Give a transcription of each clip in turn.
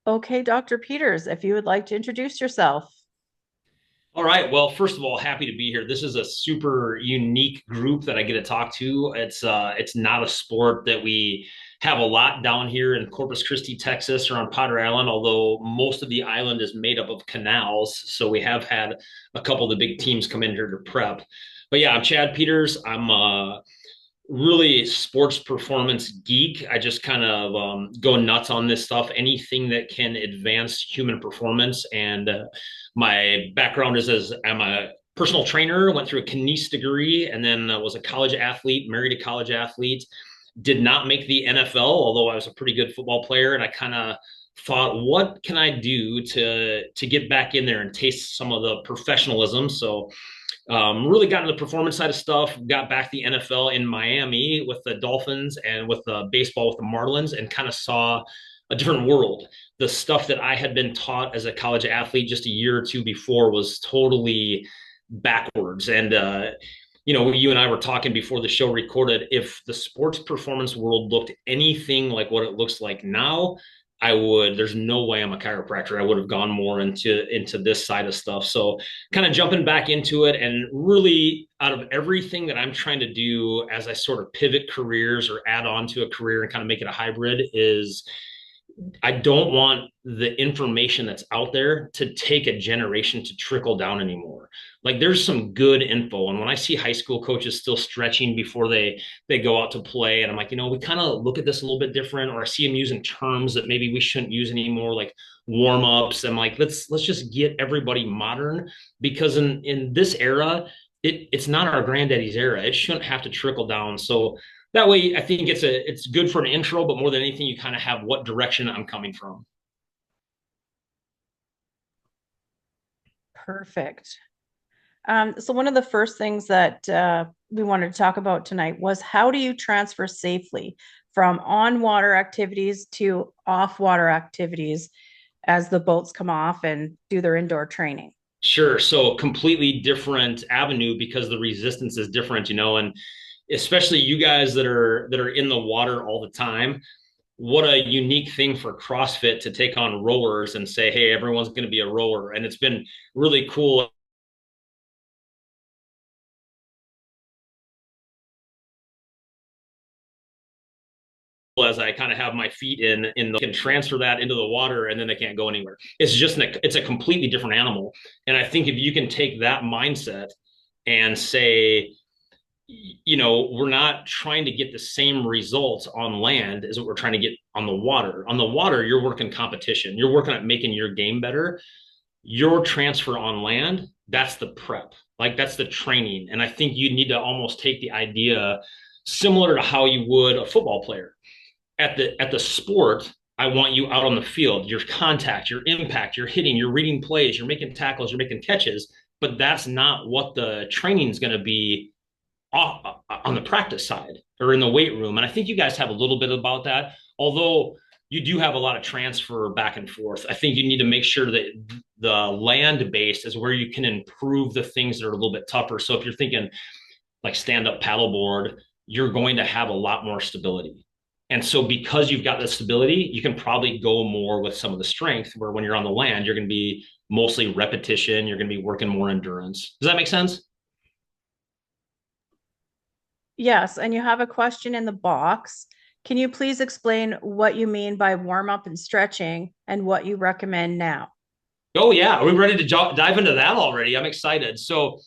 Okay, Dr. Peters, if you would like to introduce yourself. All right. Well, first of all, happy to be here. This is a super unique group that I get to talk to. It's not a sport that we have a lot down here in Corpus Christi, Texas, or on Potter Island, although most of the island is made up of canals. So we have had a couple of the big teams come in here to prep. But yeah, I'm Chad Peters. I'm really sports performance geek. I just kind of go nuts on this stuff. Anything that can advance human performance. And my background is as I'm a personal trainer. Went through a kines degree, and then was a college athlete. Married a college athlete. Did not make the NFL, although I was a pretty good football player. And I kind of thought, what can I do to get back in there and taste some of the professionalism? So really got into the performance side of stuff, got back the NFL in Miami with the Dolphins and with the baseball with the Marlins, and kind of saw a different world. The stuff that I had been taught as a college athlete just a year or two before was totally backwards. And, you and I were talking before the show recorded. If the sports performance world looked anything like what it looks like now, there's no way I'm a chiropractor. I would have gone more into this side of stuff. So kind of jumping back into it, and really out of everything that I'm trying to do as I sort of pivot careers or add on to a career and kind of make it a hybrid, is I don't want the information that's out there to take a generation to trickle down anymore. Like, there's some good info, and when I see high school coaches still stretching before they go out to play, and I'm like, we kind of look at this a little bit different, or I see them using terms that maybe we shouldn't use anymore, like warm ups. I'm like, let's just get everybody modern, because in this era, it's not our granddaddy's era. It shouldn't have to trickle down. So that way, I think it's good for an intro, but more than anything, you kind of have what direction I'm coming from. Perfect. So one of the first things that we wanted to talk about tonight was how do you transfer safely from on-water activities to off-water activities as the boats come off and do their indoor training? Sure. So completely different avenue because the resistance is different, and especially you guys that are in the water all the time. What a unique thing for CrossFit to take on rowers and say, hey, everyone's going to be a rower. And it's been really cool as I kind of have my feet in the, can transfer that into the water, and then they can't go anywhere. It's a completely different animal. And I think if you can take that mindset and say, we're not trying to get the same results on land as what we're trying to get on the water. On the water, you're working competition. You're working at making your game better. Your transfer on land, that's the prep. Like, that's the training. And I think you need to almost take the idea similar to how you would a football player. At the sport, I want you out on the field, your contact, your impact, you're hitting, you're reading plays, you're making tackles, you're making catches, but that's not what the training is going to be on the practice side or in the weight room. And I think you guys have a little bit about that, although you do have a lot of transfer back and forth. I think you need to make sure that the land based is where you can improve the things that are a little bit tougher. So if you're thinking like stand up paddleboard, you're going to have a lot more stability. And so because you've got the stability, you can probably go more with some of the strength, where when you're on the land, you're going to be mostly repetition. You're going to be working more endurance. Does that make sense? Yes, and you have a question in the box. Can you please explain what you mean by warm up and stretching and what you recommend now? Oh yeah, are we ready to dive into that already? I'm excited. So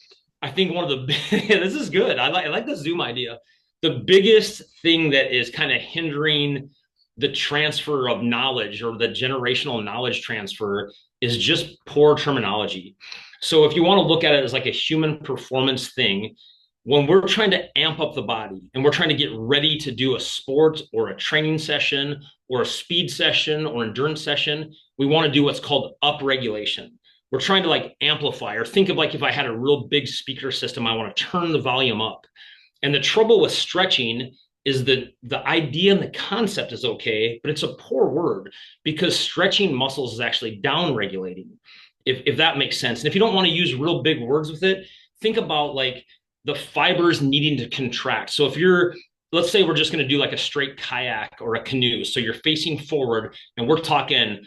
I think one of the this is good. I like the Zoom idea. The biggest thing that is kind of hindering the transfer of knowledge, or the generational knowledge transfer, is just poor terminology. So if you want to look at it as like a human performance thing, when we're trying to amp up the body and we're trying to get ready to do a sport or a training session or a speed session or endurance session, we want to do what's called up regulation. We're trying to like amplify, or think of like if I had a real big speaker system, I want to turn the volume up. And the trouble with stretching is that the idea and the concept is okay, but it's a poor word, because stretching muscles is actually down regulating, if that makes sense. And if you don't want to use real big words with it, think about like the fibers needing to contract. So if you're, let's say we're just going to do like a straight kayak or a canoe. So you're facing forward and we're talking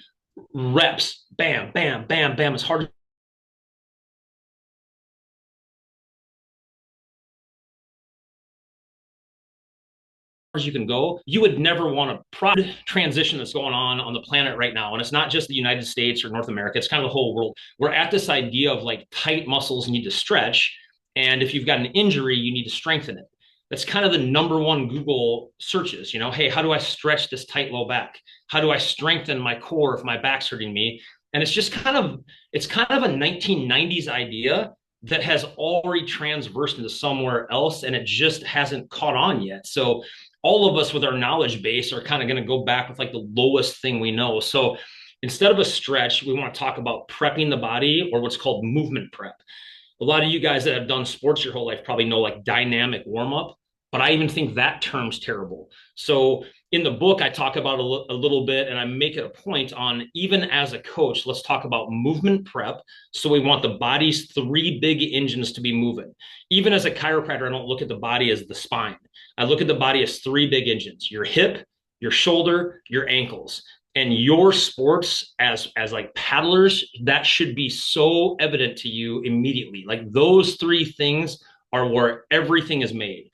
reps, bam, bam, bam, bam, as hard as you can go. You would never want to transition that's going on the planet right now. And it's not just the United States or North America, it's kind of the whole world. We're at this idea of like tight muscles need to stretch. And if you've got an injury, you need to strengthen it. That's kind of the number one Google searches, hey, how do I stretch this tight low back? How do I strengthen my core if my back's hurting me? And it's kind of a 1990s idea that has already transversed into somewhere else, and it just hasn't caught on yet. So all of us with our knowledge base are kind of going to go back with like the lowest thing we know. So instead of a stretch, we want to talk about prepping the body, or what's called movement prep. A lot of you guys that have done sports your whole life probably know like dynamic warm up, but I even think that term's terrible. So in the book, I talk about a little bit, and I make it a point on, even as a coach, let's talk about movement prep. So we want the body's three big engines to be moving. Even as a chiropractor, I don't look at the body as the spine. I look at the body as three big engines: your hip, your shoulder, your ankles. And your sports as like paddlers, that should be so evident to you immediately. Like those three things are where everything is made.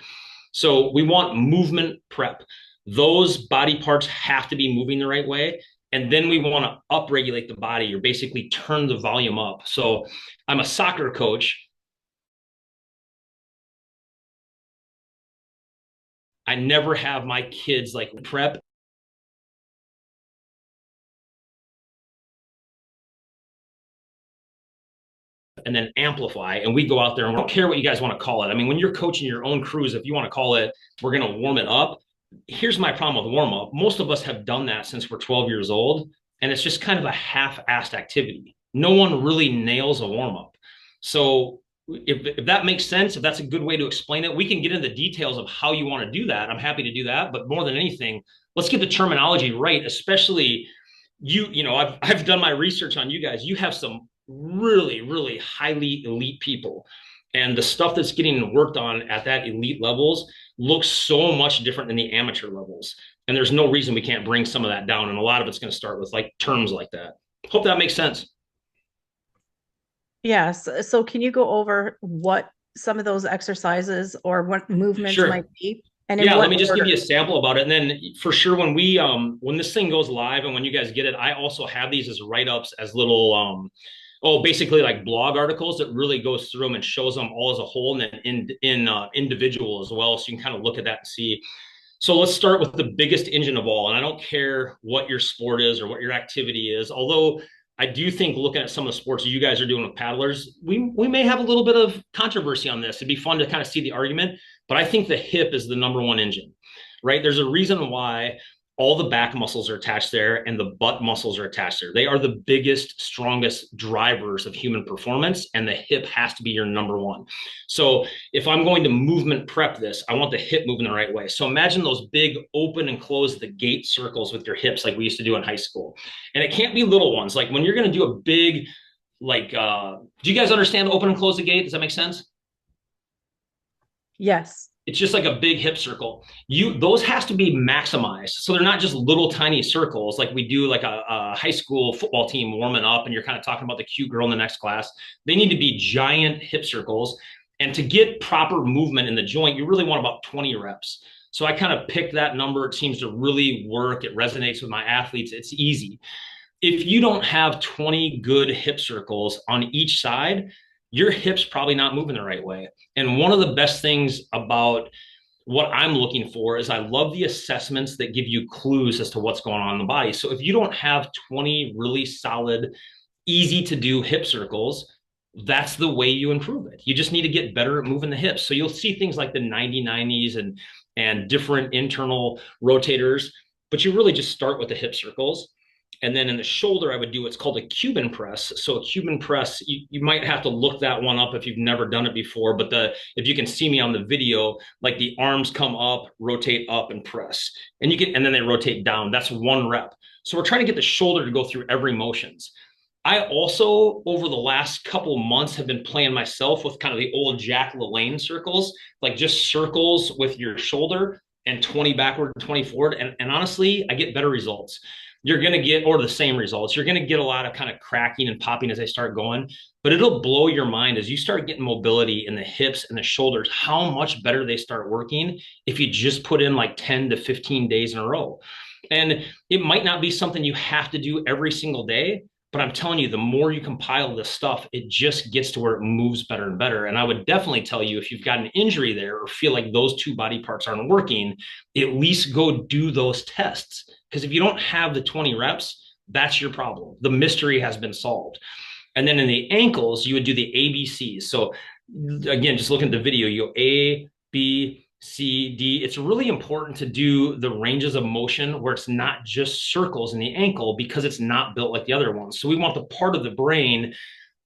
So we want movement prep. Those body parts have to be moving the right way. And then we want to upregulate the body, or basically turn the volume up. So I'm a soccer coach. I never have my kids like prep and then amplify, and we go out there, and we don't care what you guys want to call it. I mean, when you're coaching your own crews, if you want to call it, we're going to warm it up. Here's my problem with warm up: most of us have done that since we're 12 years old, and it's just kind of a half-assed activity. No one really nails a warm up. So if that makes sense, if that's a good way to explain it, we can get into the details of how you want to do that. I'm happy to do that. But more than anything, let's get the terminology right, especially I've done my research on you guys. You have some really, really highly elite people. And the stuff that's getting worked on at that elite levels looks so much different than the amateur levels. And there's no reason we can't bring some of that down. And a lot of it's going to start with like terms like that. Hope that makes sense. Yes. So can you go over what some of those exercises or what movements might Sure. be, and in Yeah, let what me just give order? you a sample about it. And then for sure, when this thing goes live and when you guys get it, I also have these as write-ups, as little basically like blog articles that really goes through them and shows them all as a whole, and then in individual as well. So you can kind of look at that and see. So let's start with the biggest engine of all. And I don't care what your sport is or what your activity is, although I do think, looking at some of the sports you guys are doing with paddlers, we may have a little bit of controversy on this. It'd be fun to kind of see the argument, but I think the hip is the number one engine, right? There's a reason why all the back muscles are attached there and the butt muscles are attached there. They are the biggest, strongest drivers of human performance, and the hip has to be your number one. So if I'm going to movement prep this, I want the hip moving the right way. So imagine those big open and close the gate circles with your hips like we used to do in high school. And it can't be little ones. Like when you're going to do a big, do you guys understand open and close the gate? Does that make sense? Yes. It's just like a big hip circle. Those has to be maximized. So they're not just little tiny circles like we do like a high school football team warming up and you're kind of talking about the cute girl in the next class. They need to be giant hip circles. And to get proper movement in the joint, you really want about 20 reps. So I kind of picked that number. It seems to really work. It resonates with my athletes. It's easy. If you don't have 20 good hip circles on each side, your hip's probably not moving the right way. And one of the best things about what I'm looking for is I love the assessments that give you clues as to what's going on in the body. So if you don't have 20 really solid, easy to do hip circles, that's the way you improve it. You just need to get better at moving the hips. So you'll see things like the 90-90s and different internal rotators, but you really just start with the hip circles. And then in the shoulder, I would do what's called a Cuban press. So a Cuban press, you might have to look that one up if you've never done it before. But if you can see me on the video, like the arms come up, rotate up, and press, and then they rotate down. That's one rep. So we're trying to get the shoulder to go through every motions. I also, over the last couple months, have been playing myself with kind of the old Jack LaLanne circles, like just circles with your shoulder and 20 backward and 20 forward. And honestly, I get better results. you're going to get, or the same results. You're going to get a lot of kind of cracking and popping as they start going, but it'll blow your mind as you start getting mobility in the hips and the shoulders, how much better they start working if you just put in like 10 to 15 days in a row. And it might not be something you have to do every single day, but I'm telling you, the more you compile this stuff, it just gets to where it moves better and better. And I would definitely tell you, if you've got an injury there or feel like those two body parts aren't working, at least go do those tests. Because if you don't have the 20 reps, that's your problem. The mystery has been solved. And then in the ankles, you would do the ABCs. So again, just looking at the video, you go A, B, C, D. It's really important to do the ranges of motion where it's not just circles in the ankle because it's not built like the other ones. So we want the part of the brain.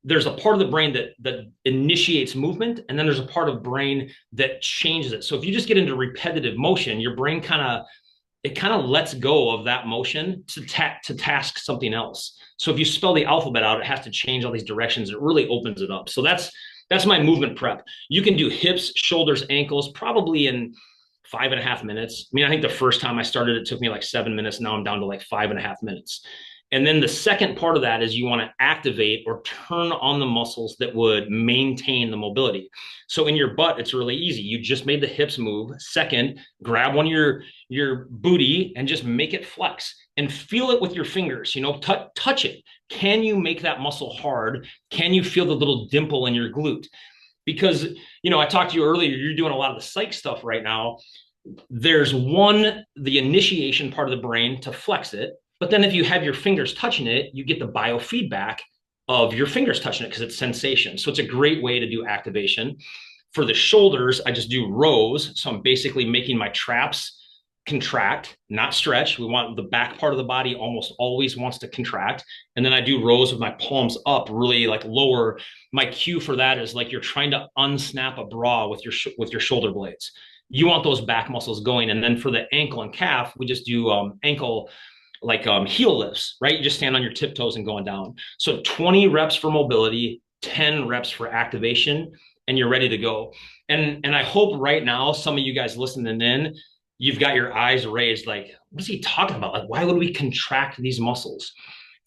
There's a part of the brain that initiates movement, and then there's a part of the brain that changes it. So if you just get into repetitive motion, your brain kind of lets go of that motion to task something else. So if you spell the alphabet out, it has to change all these directions. It really opens it up. So that's my movement prep. You can do hips, shoulders, ankles, probably in 5.5 minutes. I mean, I think the first time I started, it took me like 7 minutes. Now I'm down to like 5.5 minutes. And then the second part of that is you want to activate or turn on the muscles that would maintain the mobility. So in your butt, it's really easy. You just made the hips move. Second, grab one of your booty and just make it flex and feel it with your fingers, touch it. Can you make that muscle hard? Can you feel the little dimple in your glute? Because, I talked to you earlier, you're doing a lot of the psych stuff right now. There's the initiation part of the brain to flex it. But then if you have your fingers touching it, you get the biofeedback of your fingers touching it because it's sensation. So it's a great way to do activation. For the shoulders, I just do rows. So I'm basically making my traps contract, not stretch. We want the back part of the body almost always wants to contract. And then I do rows with my palms up, really like lower. My cue for that is like you're trying to unsnap a bra with your shoulder blades. You want those back muscles going. And then for the ankle and calf, we just do ankle like heel lifts, right? You just stand on your tiptoes and going down. So 20 reps for mobility, 10 reps for activation, and you're ready to go. And I hope right now, some of you guys listening in, you've got your eyes raised like, what's he talking about? Like, why would we contract these muscles?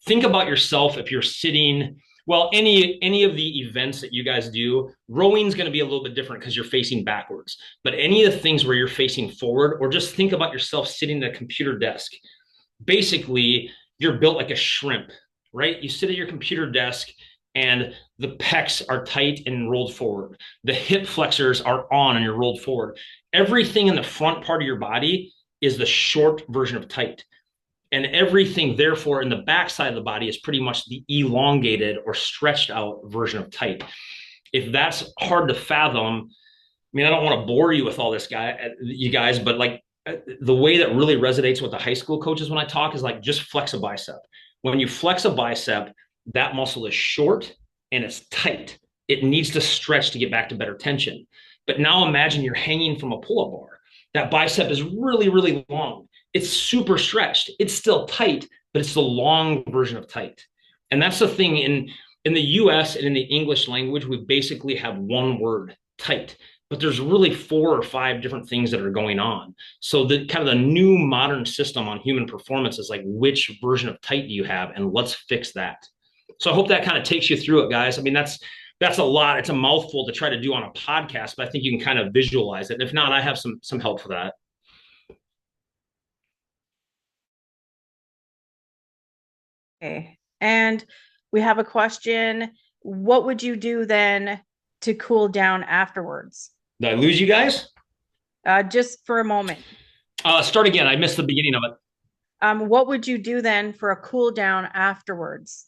Think about yourself if you're sitting, well, any of the events that you guys do, rowing's going to be a little bit different because you're facing backwards. But any of the things where you're facing forward, or just think about yourself sitting at a computer desk. Basically, you're built like a shrimp, right? You sit at your computer desk and the pecs are tight and rolled forward. The hip flexors are on and you're rolled forward. Everything in the front part of your body is the short version of tight. And everything, therefore, in the back side of the body is pretty much the elongated or stretched out version of tight. If that's hard to fathom, I mean, I don't want to bore you with all this, you guys, but like the way that really resonates with the high school coaches when I talk is like just flex a bicep. When you flex a bicep, that muscle is short and it's tight. It needs to stretch to get back to better tension. But now imagine you're hanging from a pull-up bar. That bicep is really, really long. It's super stretched. It's still tight, but it's the long version of tight. And that's the thing in the US and in the English language, we basically have one word, tight. But there's really 4 or 5 different things that are going on. So the kind of the new modern system on human performance is like, which version of tight do you have? And let's fix that. So I hope that kind of takes you through it, guys. I mean, that's a lot. It's a mouthful to try to do on a podcast, but I think you can kind of visualize it. And if not, I have some help for that. Okay. And we have a question. What would you do then to cool down afterwards? Did I lose you guys? Just for a moment. Start again. I missed the beginning of it. What would you do then for a cool down afterwards?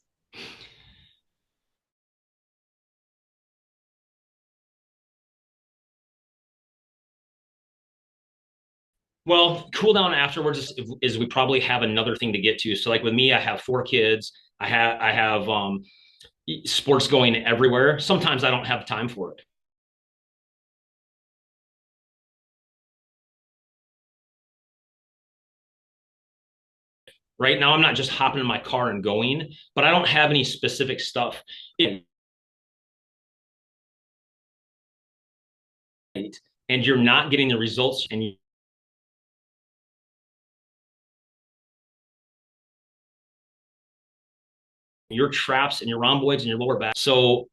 Well, cool down afterwards is we probably have another thing to get to. So like with me, I have 4 kids. I have sports going everywhere. Sometimes I don't have time for it. Right now, I'm not just hopping in my car and going, but I don't have any specific stuff. And you're not getting the results, and your traps and your rhomboids and your lower back. So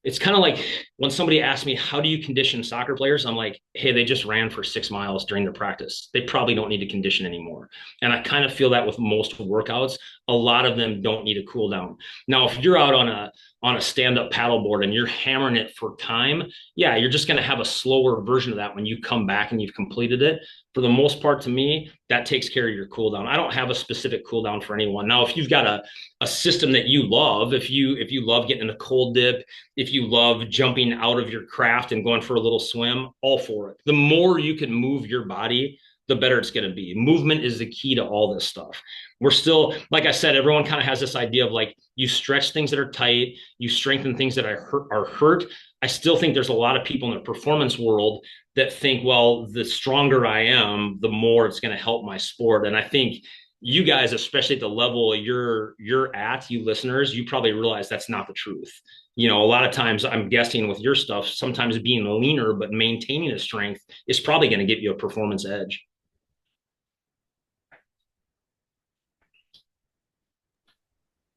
it's kind of like when somebody asks me, how do you condition soccer players? I'm like, hey, they just ran for 6 miles during their practice. They probably don't need to condition anymore. And I kind of feel that with most workouts, a lot of them don't need a cool down. Now, if you're out on a stand-up paddleboard and you're hammering it for time, yeah, you're just going to have a slower version of that when you come back and you've completed it. For the most part, to me, that takes care of your cool down. I don't have a specific cool down for anyone. Now, if you've got a system that you love, if you love getting in a cold dip, if you love jumping out of your craft and going for a little swim, all for it. The more you can move your body, the better it's going to be. Movement is the key to all this stuff. We're still, like I said, everyone kind of has this idea of like you stretch things that are tight, you strengthen things that are hurt. I still think there's a lot of people in the performance world that think, well, the stronger I am, the more it's going to help my sport. And I think you guys, especially at the level you're at, you listeners, you probably realize that's not the truth. You know, a lot of times I'm guessing with your stuff, sometimes being leaner but maintaining a strength is probably going to give you a performance edge.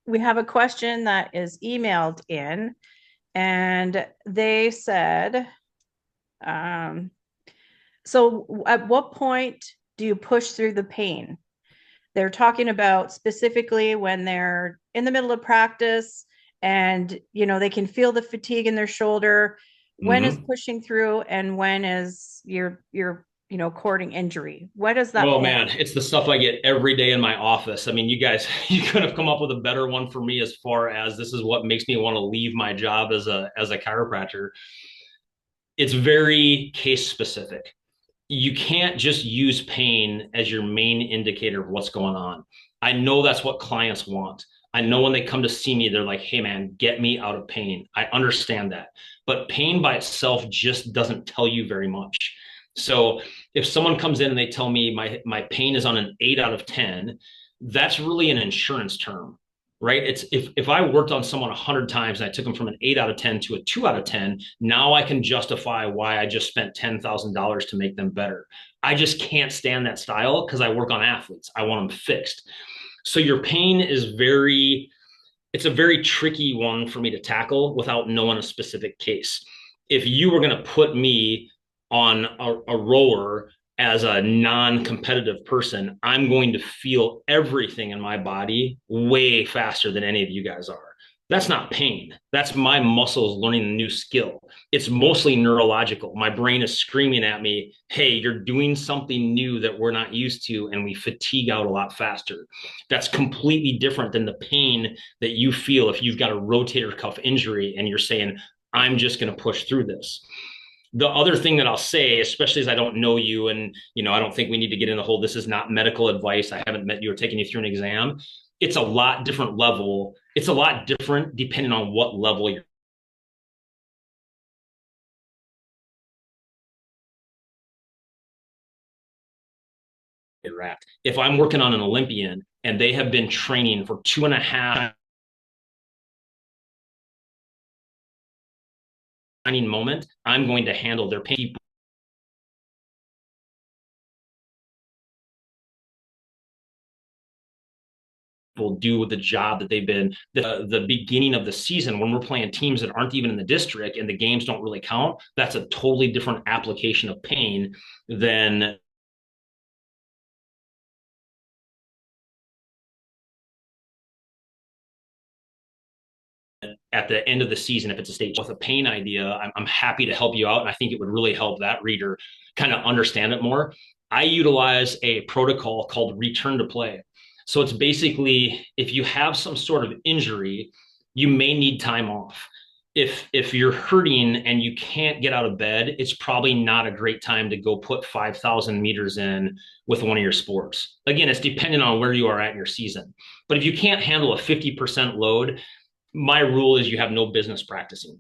We have a question that is emailed in, and they said, um, so at what point do you push through the pain? They're talking about specifically when they're in the middle of practice and they can feel the fatigue in their shoulder. When is Mm-hmm. pushing through and when is your courting injury? What is that Oh point? man, it's the stuff I get every day in my office. I mean, you guys, you could have come up with a better one for me as far as this is what makes me want to leave my job as a chiropractor. It's very case specific. You can't just use pain as your main indicator of what's going on. I know that's what clients want. I know when they come to see me, they're like, hey, man, get me out of pain. I understand that. But pain by itself just doesn't tell you very much. So if someone comes in and they tell me my pain is on an 8 out of 10, that's really an insurance term, right? It's if I worked on someone 100 times and I took them from an 8 out of 10 to a 2 out of 10, now I can justify why I just spent $10,000 to make them better. I just can't stand that style because I work on athletes. I want them fixed. So your pain is it's a very tricky one for me to tackle without knowing a specific case. If you were going to put me on a rower as a non-competitive person, I'm going to feel everything in my body way faster than any of you guys are. That's not pain. That's my muscles learning a new skill. It's mostly neurological. My brain is screaming at me, hey, you're doing something new that we're not used to, and we fatigue out a lot faster. That's completely different than the pain that you feel if you've got a rotator cuff injury and you're saying, I'm just going to push through this. The other thing that I'll say, especially as I don't know you, and I don't think we need to get in the whole this is not medical advice. I haven't met you or taken you through an exam. It's a lot different level. It's a lot different depending on what level you're at. If I'm working on an Olympian and they have been training for 2.5 moment, I'm going to handle their pain will do with the job that they've been the beginning of the season when we're playing teams that aren't even in the district and the games don't really count. That's a totally different application of pain than at the end of the season if it's a state with a pain idea. I'm happy to help you out, and I think it would really help that reader kind of understand it more. I utilize a protocol called return to play. So it's basically if you have some sort of injury, you may need time off. If you're hurting and you can't get out of bed, it's probably not a great time to go put 5,000 meters in with one of your sports. Again, it's dependent on where you are at in your season. But if you can't handle a 50% load, my rule is you have no business practicing.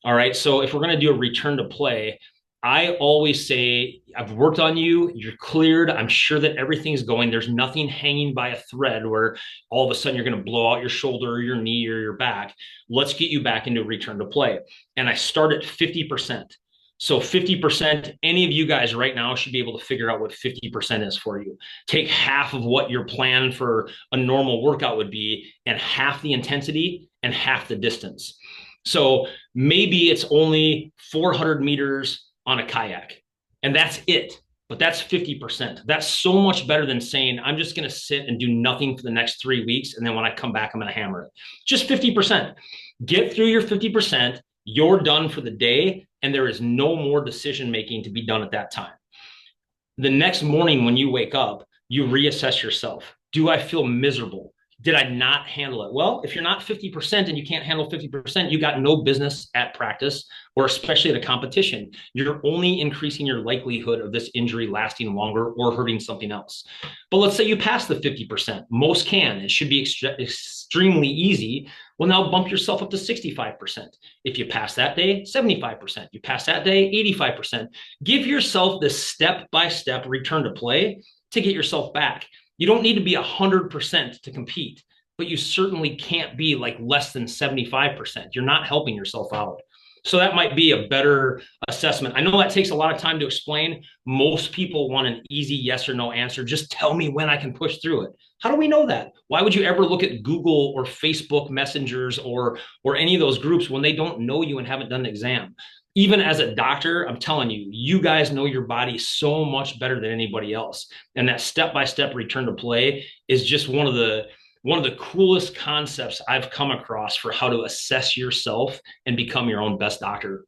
All right. So if we're going to do a return to play, I always say, I've worked on you, you're cleared. I'm sure that everything's going. There's nothing hanging by a thread where all of a sudden you're going to blow out your shoulder or your knee or your back. Let's get you back into return to play. And I start at 50%. So 50%, any of you guys right now should be able to figure out what 50% is for you. Take half of what your plan for a normal workout would be and half the intensity and half the distance. So maybe it's only 400 meters on a kayak and that's it. But that's 50%. That's so much better than saying, I'm just going to sit and do nothing for the next 3 weeks. And then when I come back, I'm going to hammer it. Just 50%. Get through your 50%. You're done for the day. And there is no more decision making to be done at that time. The next morning, when you wake up, you reassess yourself. Do I feel miserable? Did I not handle it? Well, if you're not 50% and you can't handle 50%, you got no business at practice or especially at a competition. You're only increasing your likelihood of this injury lasting longer or hurting something else. But let's say you pass the 50%. Most can. It should be extremely easy. Well, now bump yourself up to 65%. If you pass that day, 75%. You pass that day, 85%. Give yourself this step-by-step return to play to get yourself back. You don't need to be 100% to compete, but you certainly can't be like less than 75%. You're not helping yourself out. So that might be a better assessment. I know that takes a lot of time to explain. Most people want an easy yes or no answer. Just tell me when I can push through it. How do we know that? Why would you ever look at Google or Facebook messengers or any of those groups when they don't know you and haven't done an exam? Even as a doctor, I'm telling you, you guys know your body so much better than anybody else. And that step-by-step return to play is just one of the coolest concepts I've come across for how to assess yourself and become your own best doctor.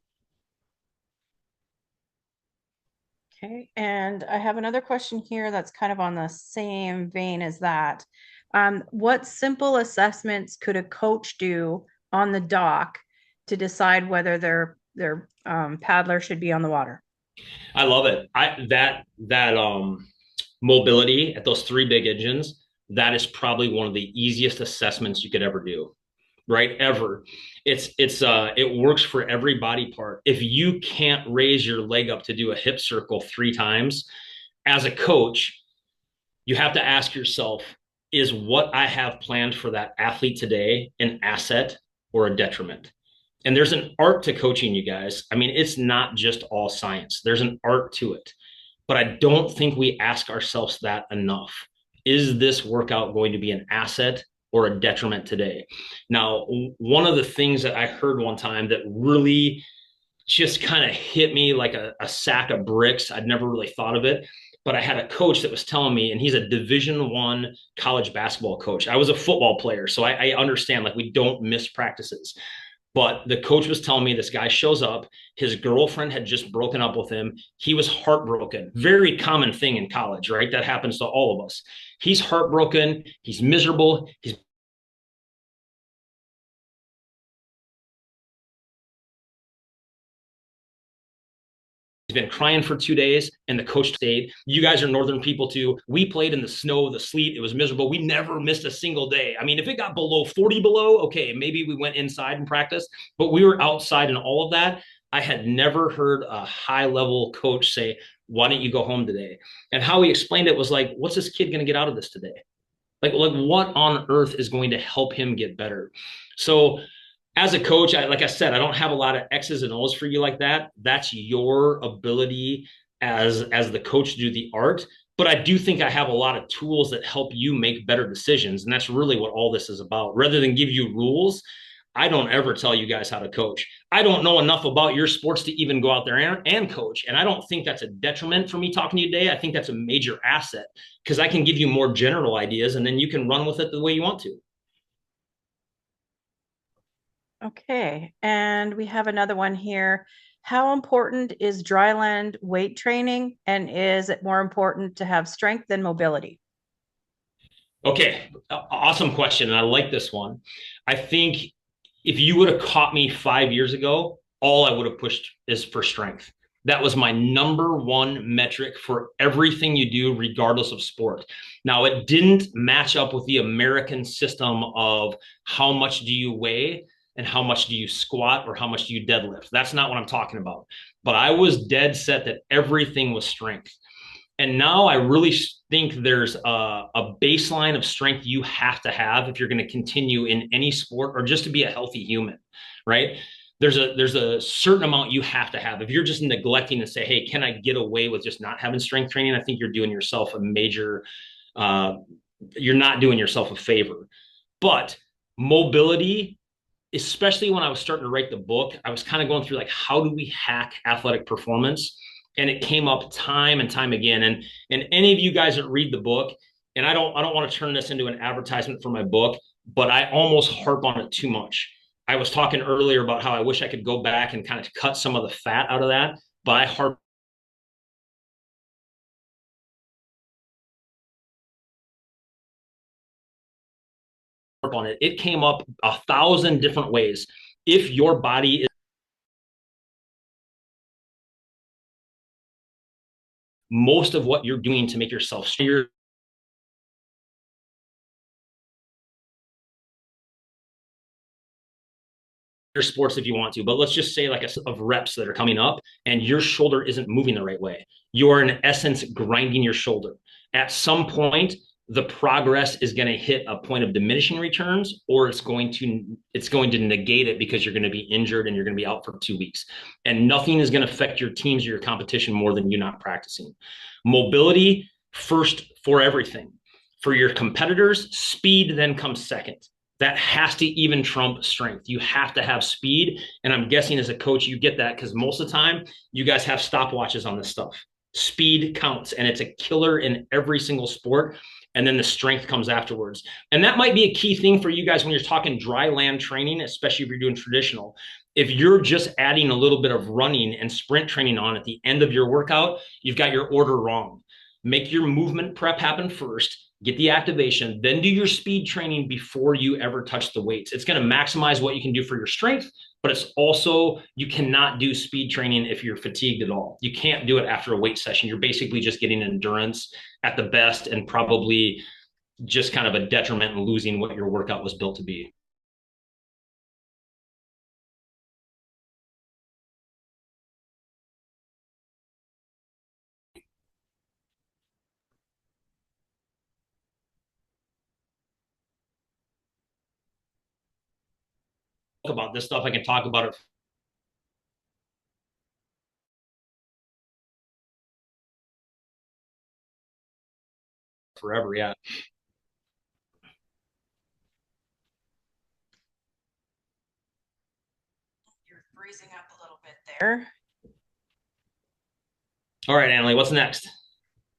Okay, and I have another question here that's kind of on the same vein as that. What simple assessments could a coach do on the dock to decide whether their paddler should be on the water? I love it. That mobility at those three big engines, that is probably one of the easiest assessments you could ever do, right? Ever. It works for every body part. If you can't raise your leg up to do a hip circle 3 times, as a coach, you have to ask yourself, is what I have planned for that athlete today an asset or a detriment? And there's an art to coaching, you guys. I mean, it's not just all science. There's an art to it. But I don't think we ask ourselves that enough. Is this workout going to be an asset or a detriment today? Now, one of the things that I heard one time that really just kind of hit me like a sack of bricks, I'd never really thought of it, but I had a coach that was telling me, and he's a Division I college basketball coach. I was a football player, so I understand like we don't miss practices. But the coach was telling me this guy shows up. His girlfriend had just broken up with him. He was heartbroken. Very common thing in college, right? That happens to all of us. He's heartbroken. He's miserable. He's been crying for 2 days, and the coach stayed. You guys are northern people too. We played in the snow, the sleet. It was miserable. We never missed a single day. I mean, if it got below 40 below, okay, maybe we went inside and practiced, but we were outside and all of that. I had never heard a high level coach say, why don't you go home today? And how he explained it was like, what's this kid going to get out of this today? Like what on earth is going to help him get better? So as a coach, like I said, I don't have a lot of X's and O's for you like that. That's your ability as the coach to do the art. But I do think I have a lot of tools that help you make better decisions. And that's really what all this is about. Rather than give you rules, I don't ever tell you guys how to coach. I don't know enough about your sports to even go out there and coach. And I don't think that's a detriment for me talking to you today. I think that's a major asset because I can give you more general ideas and then you can run with it the way you want to. Okay, and we have another one here. How important is dryland weight training, and is it more important to have strength than mobility? Okay, awesome question. And I like this one. I think if you would have caught me 5 years ago, all I would have pushed is for strength. That was my number one metric for everything you do, regardless of sport. Now, it didn't match up with the American system of how much do you weigh and how much do you squat or how much do you deadlift. That's not what I'm talking about. But I was dead set that everything was strength. And now I really think there's a baseline of strength you have to have if you're going to continue in any sport or just to be a healthy human, right? there's a certain amount you have to have. If you're just neglecting to say, hey, can I get away with just not having strength training? I think you're doing yourself a major, uh, you're not doing yourself a favor. But mobility, especially when I was starting to write the book, I was kind of going through like, how do we hack athletic performance? And it came up time and time again. And any of you guys that read the book, and I don't want to turn this into an advertisement for my book, but I almost harp on it too much. I was talking earlier about how I wish I could go back and kind of cut some of the fat out of that, but I harp on it. It came up 1,000 different ways. If your body is most of what you're doing to make yourself stronger, sports if you want to, but let's just say like of reps that are coming up and your shoulder isn't moving the right way. You're in essence grinding your shoulder. At some point, the progress is going to hit a point of diminishing returns, or it's going to negate it because you're going to be injured and you're going to be out for 2 weeks. And nothing is going to affect your teams or your competition more than you not practicing. Mobility first for everything. For your competitors, speed then comes second. That has to even trump strength. You have to have speed. And I'm guessing as a coach, you get that because most of the time you guys have stopwatches on this stuff. Speed counts and it's a killer in every single sport. And then the strength comes afterwards. And that might be a key thing for you guys when you're talking dry land training, especially if you're doing traditional. If you're just adding a little bit of running and sprint training on at the end of your workout, you've got your order wrong. Make your movement prep happen first, get the activation, then do your speed training before you ever touch the weights. It's going to maximize what you can do for your strength, but it's also, you cannot do speed training if you're fatigued at all. You can't do it after a weight session. You're basically just getting endurance at the best and probably just kind of a detriment in losing what your workout was built to be. About this stuff, I can talk about it forever. Yeah. You're freezing up a little bit there. All right, Annalie, what's next?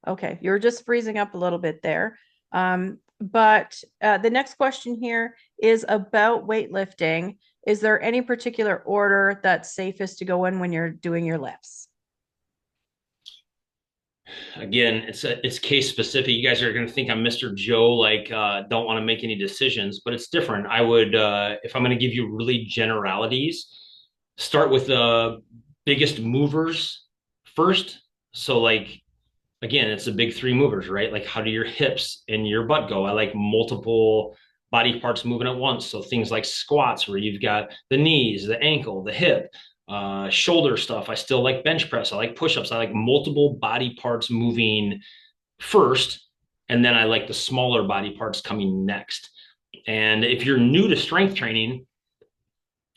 Okay, you're just freezing up a little bit there. But the next question here is about weightlifting. Is there any particular order that's safest to go in when you're doing your lifts? Again, it's case specific. You guys are going to think I'm Mr. Joe, like don't want to make any decisions, but it's different. I would, if I'm going to give you really generalities, start with the biggest movers first. So like again, it's the big three movers, right? Like how do your hips and your butt go? I like multiple body parts moving at once. So things like squats where you've got the knees, the ankle, the hip, shoulder stuff. I still like bench press. I like push-ups. I like multiple body parts moving first. And then I like the smaller body parts coming next. And if you're new to strength training,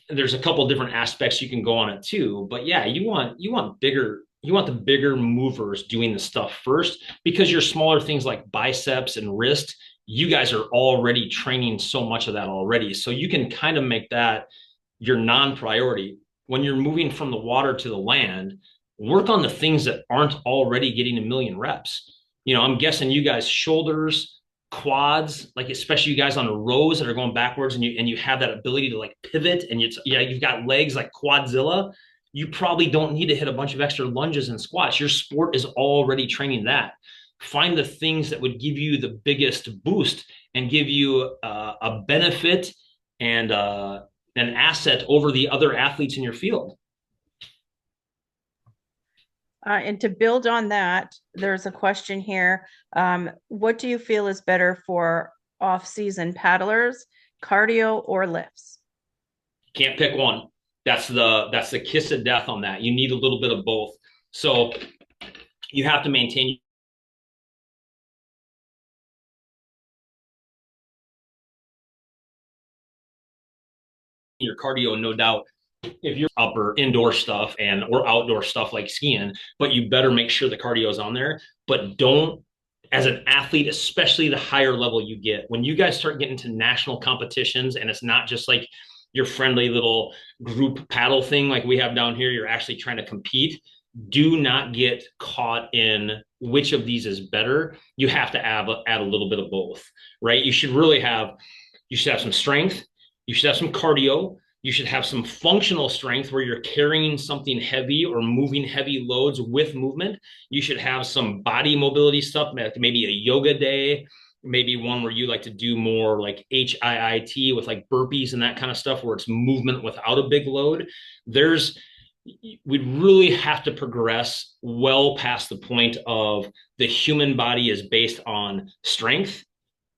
there's a couple different aspects you can go on it too. But yeah, you want the bigger movers doing the stuff first because your smaller things like biceps and wrist, you guys are already training so much of that already. So you can kind of make that your non-priority. When you're moving from the water to the land, work on the things that aren't already getting a million reps. I'm guessing you guys shoulders, quads, like especially you guys on the rows that are going backwards and you have that ability to like pivot and you've got legs like quadzilla. You probably don't need to hit a bunch of extra lunges and squats. Your sport is already training that. Find the things that would give you the biggest boost and give you a benefit and an asset over the other athletes in your field. And to build on that, there's a question here. What do you feel is better for off-season paddlers, cardio or lifts? Can't pick one. That's the kiss of death on that. You need a little bit of both. So you have to maintain your cardio, no doubt. if you're upper indoor stuff and or outdoor stuff like skiing, but you better make sure the cardio is on there. But don't, as an athlete, especially the higher level you get, when you guys start getting to national competitions, and it's not just like your friendly little group paddle thing like we have down here, you're actually trying to compete. Do not get caught in which of these is better. You have to add a little bit of both, right? You should have some strength, you should have some cardio, you should have some functional strength where you're carrying something heavy or moving heavy loads with movement. You should have some body mobility stuff, maybe a yoga day, maybe one where you like to do more like HIIT with like burpees and that kind of stuff where it's movement without a big load. There's we really have to progress well past the point of the human body is based on strength,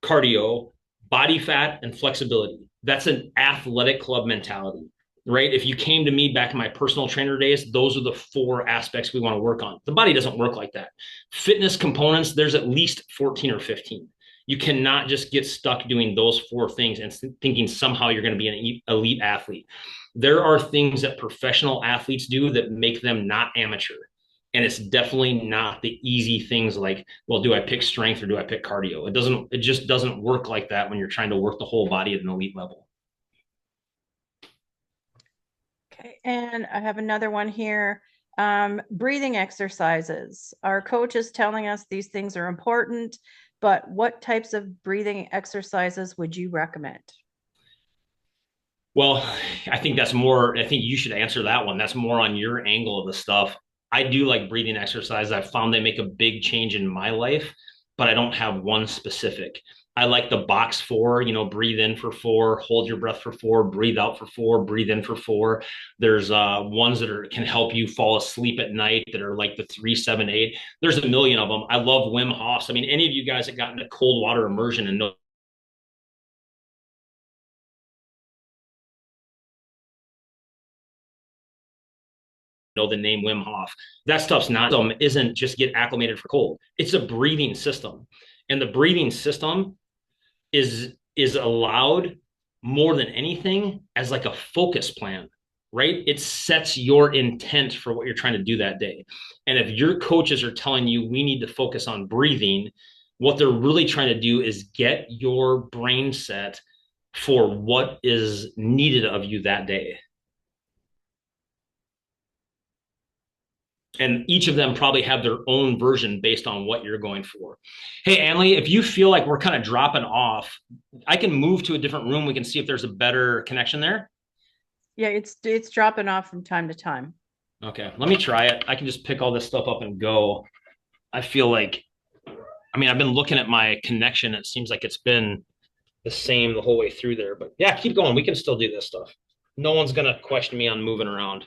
cardio, body fat, and flexibility. That's an athletic club mentality, right? If you came to me back in my personal trainer days, those are the four aspects we want to work on. The body doesn't work like that. Fitness components, there's at least 14 or 15. You cannot just get stuck doing those four things and thinking somehow you're going to be an elite athlete. There are things that professional athletes do that make them not amateur. And it's definitely not the easy things like, well, do I pick strength or do I pick cardio? It just doesn't work like that when you're trying to work the whole body at an elite level. Okay, and I have another one here. Breathing exercises. Our coach is telling us these things are important, but what types of breathing exercises would you recommend? Well, I think you should answer that one. That's more on your angle of the stuff. I do like breathing exercise. I've found they make a big change in my life, but I don't have one specific. I like the box four, breathe in for four, hold your breath for four, breathe out for four, breathe in for four. There's ones can help you fall asleep at night that are like the 3-7-8. There's a million of them. I love Wim Hof's. I mean, any of you guys that got into cold water immersion and know the name Wim Hof. That stuff's not isn't just get acclimated for cold. It's a breathing system. And the breathing system is allowed more than anything as like a focus plan, right? It sets your intent for what you're trying to do that day. And if your coaches are telling you we need to focus on breathing, what they're really trying to do is get your brain set for what is needed of you that day. And each of them probably have their own version based on what you're going for. Hey, Anley, if you feel like we're kind of dropping off, I can move to a different room. We can see if there's a better connection there. Yeah, it's dropping off from time to time. Okay, let me try it. I can just pick all this stuff up and go. I feel like, I've been looking at my connection. It seems like it's been the same the whole way through there. But yeah, keep going. We can still do this stuff. No one's going to question me on moving around.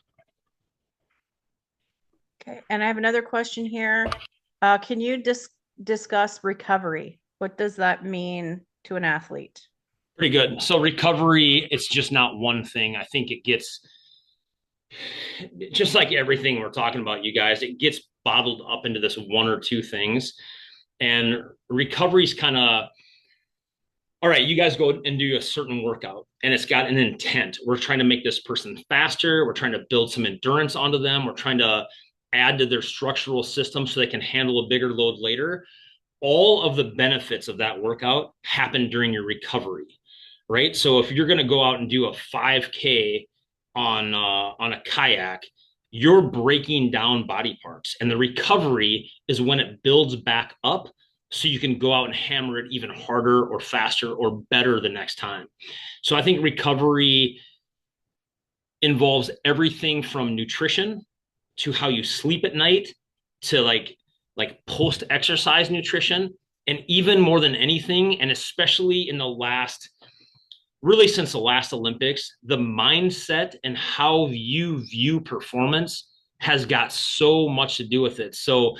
Okay, and I have another question here. Can you discuss recovery? What does that mean to an athlete? Pretty good. So recovery, it's just not one thing. I think it gets just like everything we're talking about, you guys, it gets bottled up into this one or two things. And recovery's kind of, all right, you guys go and do a certain workout and it's got an intent. We're trying to make this person faster. We're trying to build some endurance onto them. We're trying to add to their structural system so they can handle a bigger load later. All of the benefits of that workout happen during your recovery, right? So if you're going to go out and do a 5K on a kayak, you're breaking down body parts, and the recovery is when it builds back up so you can go out and hammer it even harder or faster or better the next time. So I think recovery involves everything from nutrition to how you sleep at night to like post exercise nutrition, and even more than anything, and especially in the last, really since the last Olympics, the mindset and how you view performance has got so much to do with it. So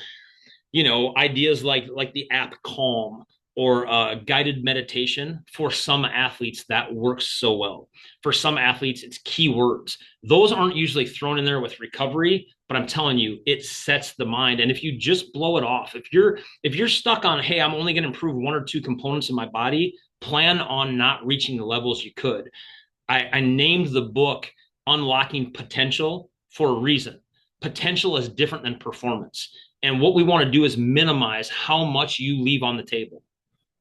ideas like the app Calm or guided meditation, for some athletes that works so well. For some athletes, it's keywords. Those aren't usually thrown in there with recovery, but I'm telling you, it sets the mind. And if you just blow it off, if you're stuck on, hey, I'm only going to improve one or two components in my body, plan on not reaching the levels you could. I named the book unlocking potential for a reason. Potential is different than performance. And what we want to do is minimize how much you leave on the table,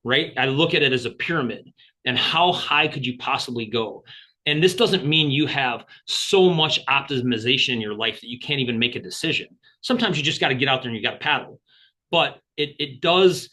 right? I look at it as a pyramid, and how high could you possibly go? And this doesn't mean you have so much optimization in your life that you can't even make a decision. Sometimes you just got to get out there and you got to paddle. But it does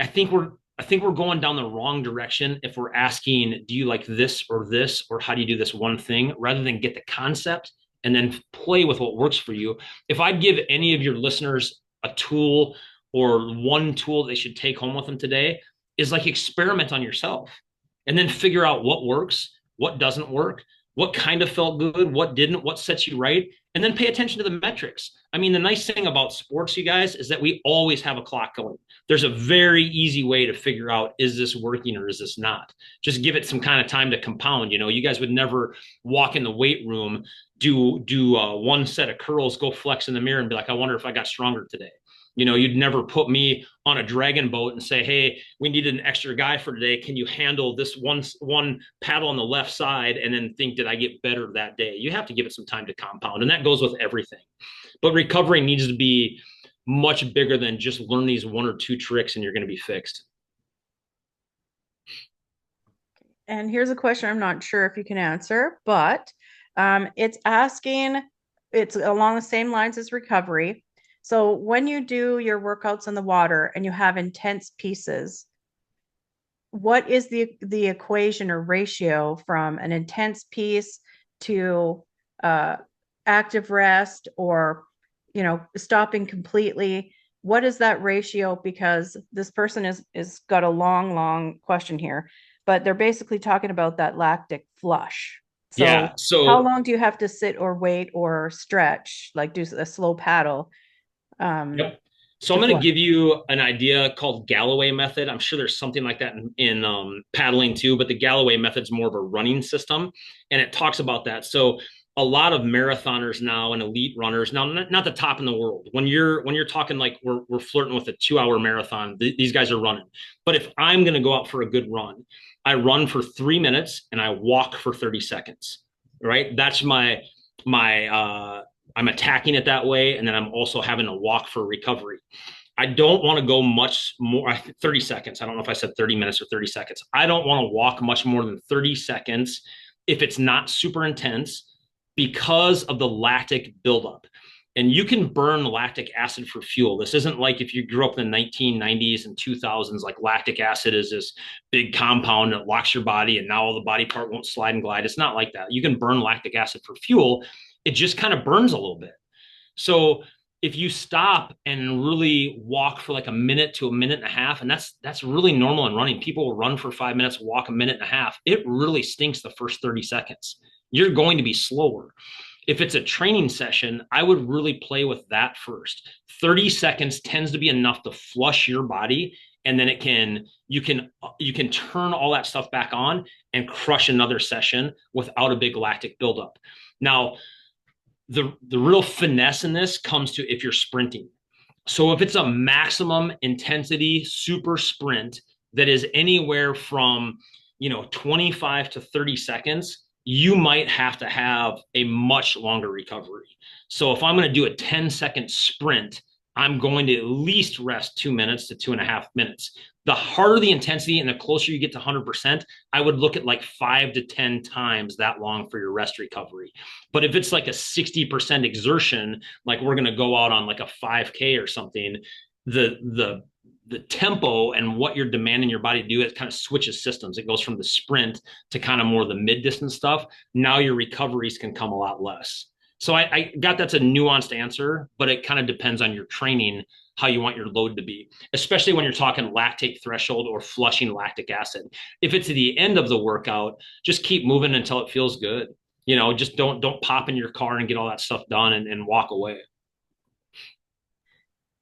I think we're going down the wrong direction if we're asking, do you like this, or how do you do this one thing, rather than get the concept and then play with what works for you. If I'd give any of your listeners a tool or one tool they should take home with them today, is like experiment on yourself and then figure out what works, what doesn't work, what kind of felt good, what didn't, what sets you right, and then pay attention to the metrics. I mean, the nice thing about sports, you guys, is that we always have a clock going. There's a very easy way to figure out, is this working or is this not? Just give it some kind of time to compound. You guys would never walk in the weight room, do one set of curls, go flex in the mirror and be like, I wonder if I got stronger today. You'd never put me on a dragon boat and say, hey, we needed an extra guy for today. Can you handle this one paddle on the left side? And then think, did I get better that day? You have to give it some time to compound. And that goes with everything. But recovery needs to be much bigger than just learn these one or two tricks and you're going to be fixed. And here's a question I'm not sure if you can answer, but it's along the same lines as recovery. So when you do your workouts in the water and you have intense pieces, what is the equation or ratio from an intense piece to active rest, or stopping completely? What is that ratio? Because this person is got a long question here, but they're basically talking about that lactic flush. So Yeah. how So, long do you have to sit or wait or stretch, like do a slow paddle, yep. So to I'm going to flush? give you an idea called Galloway method. I'm sure there's something like that in paddling too, but the Galloway method is more of a running system, and it talks about that. So a lot of marathoners now and elite runners now, not the top in the world. When you're talking like we're flirting with a 2 hour marathon, these guys are running. But if I'm going to go out for a good run, I run for 3 minutes and I walk for 30 seconds. Right? That's my I'm attacking it that way, and then I'm also having a walk for recovery. I don't want to go much more. 30 seconds. I don't know if I said 30 minutes or 30 seconds. I don't want to walk much more than 30 seconds if it's not super intense, because of the lactic buildup. And you can burn lactic acid for fuel. This isn't like if you grew up in the 1990s and 2000s, like lactic acid is this big compound that locks your body and now all the body part won't slide and glide. It's not like that. You can burn lactic acid for fuel. It just kind of burns a little bit. So if you stop and really walk for like a minute to a minute and a half, and that's really normal in running. People will run for 5 minutes, walk a minute and a half. It really stinks the first 30 seconds. You're going to be slower. If it's a training session, I would really play with that first. 30 seconds tends to be enough to flush your body, and then you can turn all that stuff back on and crush another session without a big lactic buildup. Now, the real finesse in this comes to if you're sprinting. So if it's a maximum intensity super sprint that is anywhere from 25 to 30 seconds, you might have to have a much longer recovery. So if I'm going to do a 10-second sprint, I'm going to at least rest 2 minutes to 2.5 minutes. The harder the intensity and the closer you get to 100%, I would look at like 5 to 10 times that long for your rest recovery. But if it's like a 60% exertion, like we're going to go out on like a 5K or something, the tempo and what you're demanding your body to do, it kind of switches systems. It goes from the sprint to kind of more the mid distance stuff. Now your recoveries can come a lot less. So I got that's a nuanced answer, but it kind of depends on your training, how you want your load to be, especially when you're talking lactate threshold or flushing lactic acid. If it's at the end of the workout, just keep moving until it feels good. Just don't pop in your car and get all that stuff done and walk away.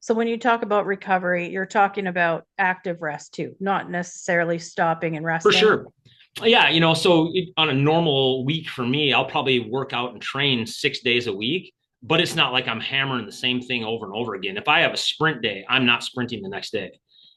So when you talk about recovery, you're talking about active rest too, not necessarily stopping and For resting. sure. Yeah, so on a normal week for me, I'll probably work out and train 6 days a week, but it's not like I'm hammering the same thing over and over again. If I have a sprint day, I'm not sprinting the next day.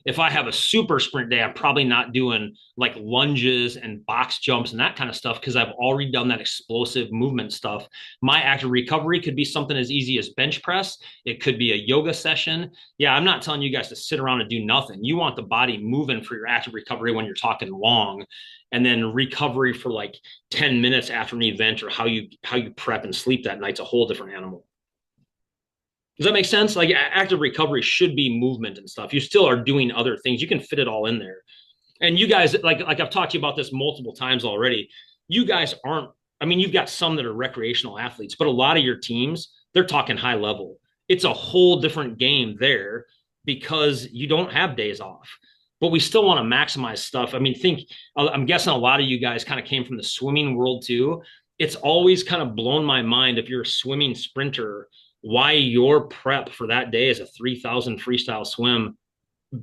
If I have a super sprint day, I'm probably not doing like lunges and box jumps and that kind of stuff because I've already done that explosive movement stuff. My active recovery could be something as easy as bench press. It could be a yoga session. Yeah, I'm not telling you guys to sit around and do nothing. You want the body moving for your active recovery when you're talking long, and then recovery for like 10 minutes after an event, or how you prep and sleep that night's a whole different animal. Does that make sense? Like active recovery should be movement and stuff. You still are doing other things. You can fit it all in there. And you guys, like I've talked to you about this multiple times already. You guys aren't. I mean, you've got some that are recreational athletes, but a lot of your teams, they're talking high level. It's a whole different game there because you don't have days off. But we still want to maximize stuff. I mean, I'm guessing a lot of you guys kind of came from the swimming world too. It's always kind of blown my mind if you're a swimming sprinter why your prep for that day is a 3,000 freestyle swim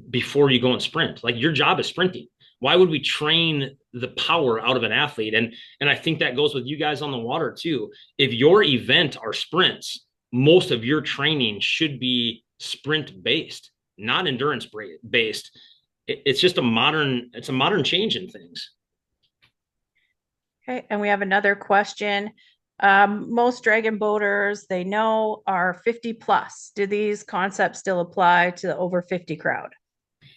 before you go and sprint. Like your job is sprinting. Why would we train the power out of an athlete? And I think that goes with you guys on the water too. If your event are sprints, most of your training should be sprint based, not endurance based. It's just it's a modern change in things. Okay, and we have another question. Most dragon boaters they know are 50 plus. Do these concepts still apply to the over 50 crowd?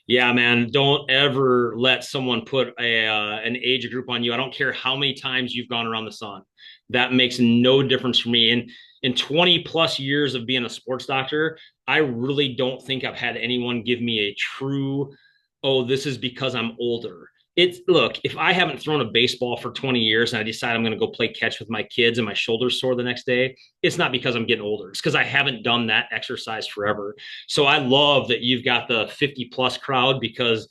Yeah, man, don't ever let someone put an age group on you. I don't care how many times you've gone around the sun. That makes no difference for me. And in 20 plus years of being a sports doctor, I really don't think I've had anyone give me a true, oh, this is because I'm older. It's look, if I haven't thrown a baseball for 20 years and I decide I'm going to go play catch with my kids and my shoulders sore the next day, it's not because I'm getting older. It's because I haven't done that exercise forever. So I love that you've got the 50 plus crowd because,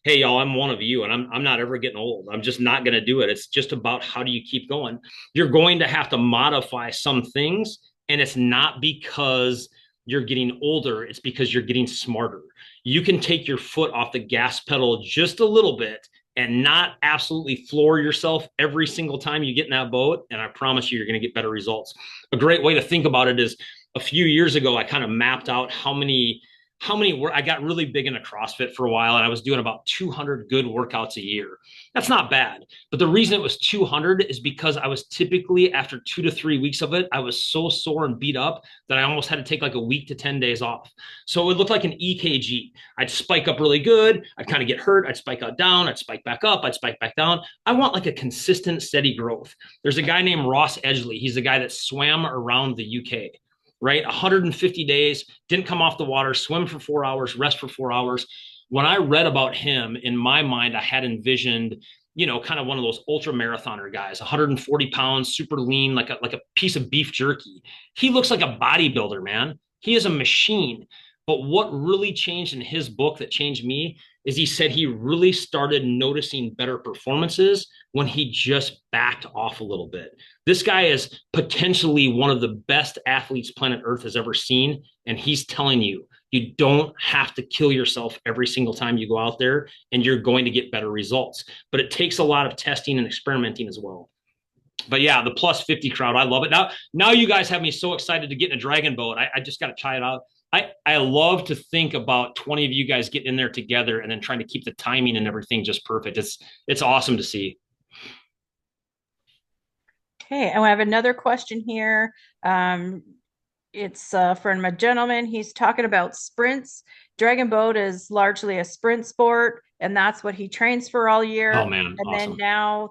hey, y'all, I'm one of you and I'm not ever getting old. I'm just not going to do it. It's just about how do you keep going. You're going to have to modify some things, and it's not because you're getting older, it's because you're getting smarter. You can take your foot off the gas pedal just a little bit and not absolutely floor yourself every single time you get in that boat. And I promise you, you're going to get better results. A great way to think about it is a few years ago, I kind of mapped out how many were I got really big into CrossFit for a while, and I was doing about 200 good workouts a year. That's not bad. But the reason it was 200 is because I was typically, after 2 to 3 weeks of it, I was so sore and beat up that I almost had to take like a week to 10 days off. So it would look like an EKG. I'd spike up really good. I'd kind of get hurt. I'd spike out down. I'd spike back up. I'd spike back down. I want like a consistent, steady growth. There's a guy named Ross Edgley. He's the guy that swam around the UK, right? 150 days, didn't come off the water, swim for 4 hours, rest for 4 hours. When I read about him, in my mind, I had envisioned, kind of one of those ultra marathoner guys, 140 pounds, super lean, like a piece of beef jerky. He looks like a bodybuilder, man. He is a machine. But what really changed in his book that changed me is he said he really started noticing better performances when he just backed off a little bit. This guy is potentially one of the best athletes planet Earth has ever seen. And he's telling you, you don't have to kill yourself every single time you go out there, and you're going to get better results. But it takes a lot of testing and experimenting as well. But yeah, the plus 50 crowd, I love it. Now you guys have me so excited to get in a dragon boat. I just got to try it out. I love to think about 20 of you guys getting in there together and then trying to keep the timing and everything just perfect. It's awesome to see. Okay, and we have another question here. It's from a gentleman. He's talking about sprints. Dragon boat is largely a sprint sport, and that's what he trains for all Oh year. man, And then awesome. now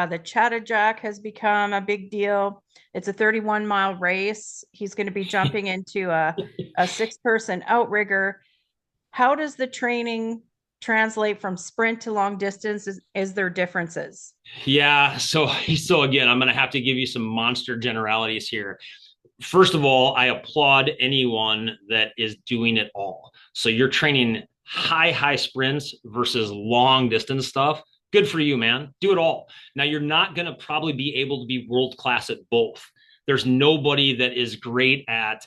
the Chattajack has become a big deal. It's a 31-mile race. He's going to be jumping into a six-person outrigger. How does the training translate from sprint to long distance? Is there differences? Yeah, so again, I'm going to have to give you some monster generalities here. First of all, I applaud anyone that is doing it all. So you're training high sprints versus long distance stuff. Good for you, man. Do it all. Now, you're not going to probably be able to be world class at both. There's nobody that is great at,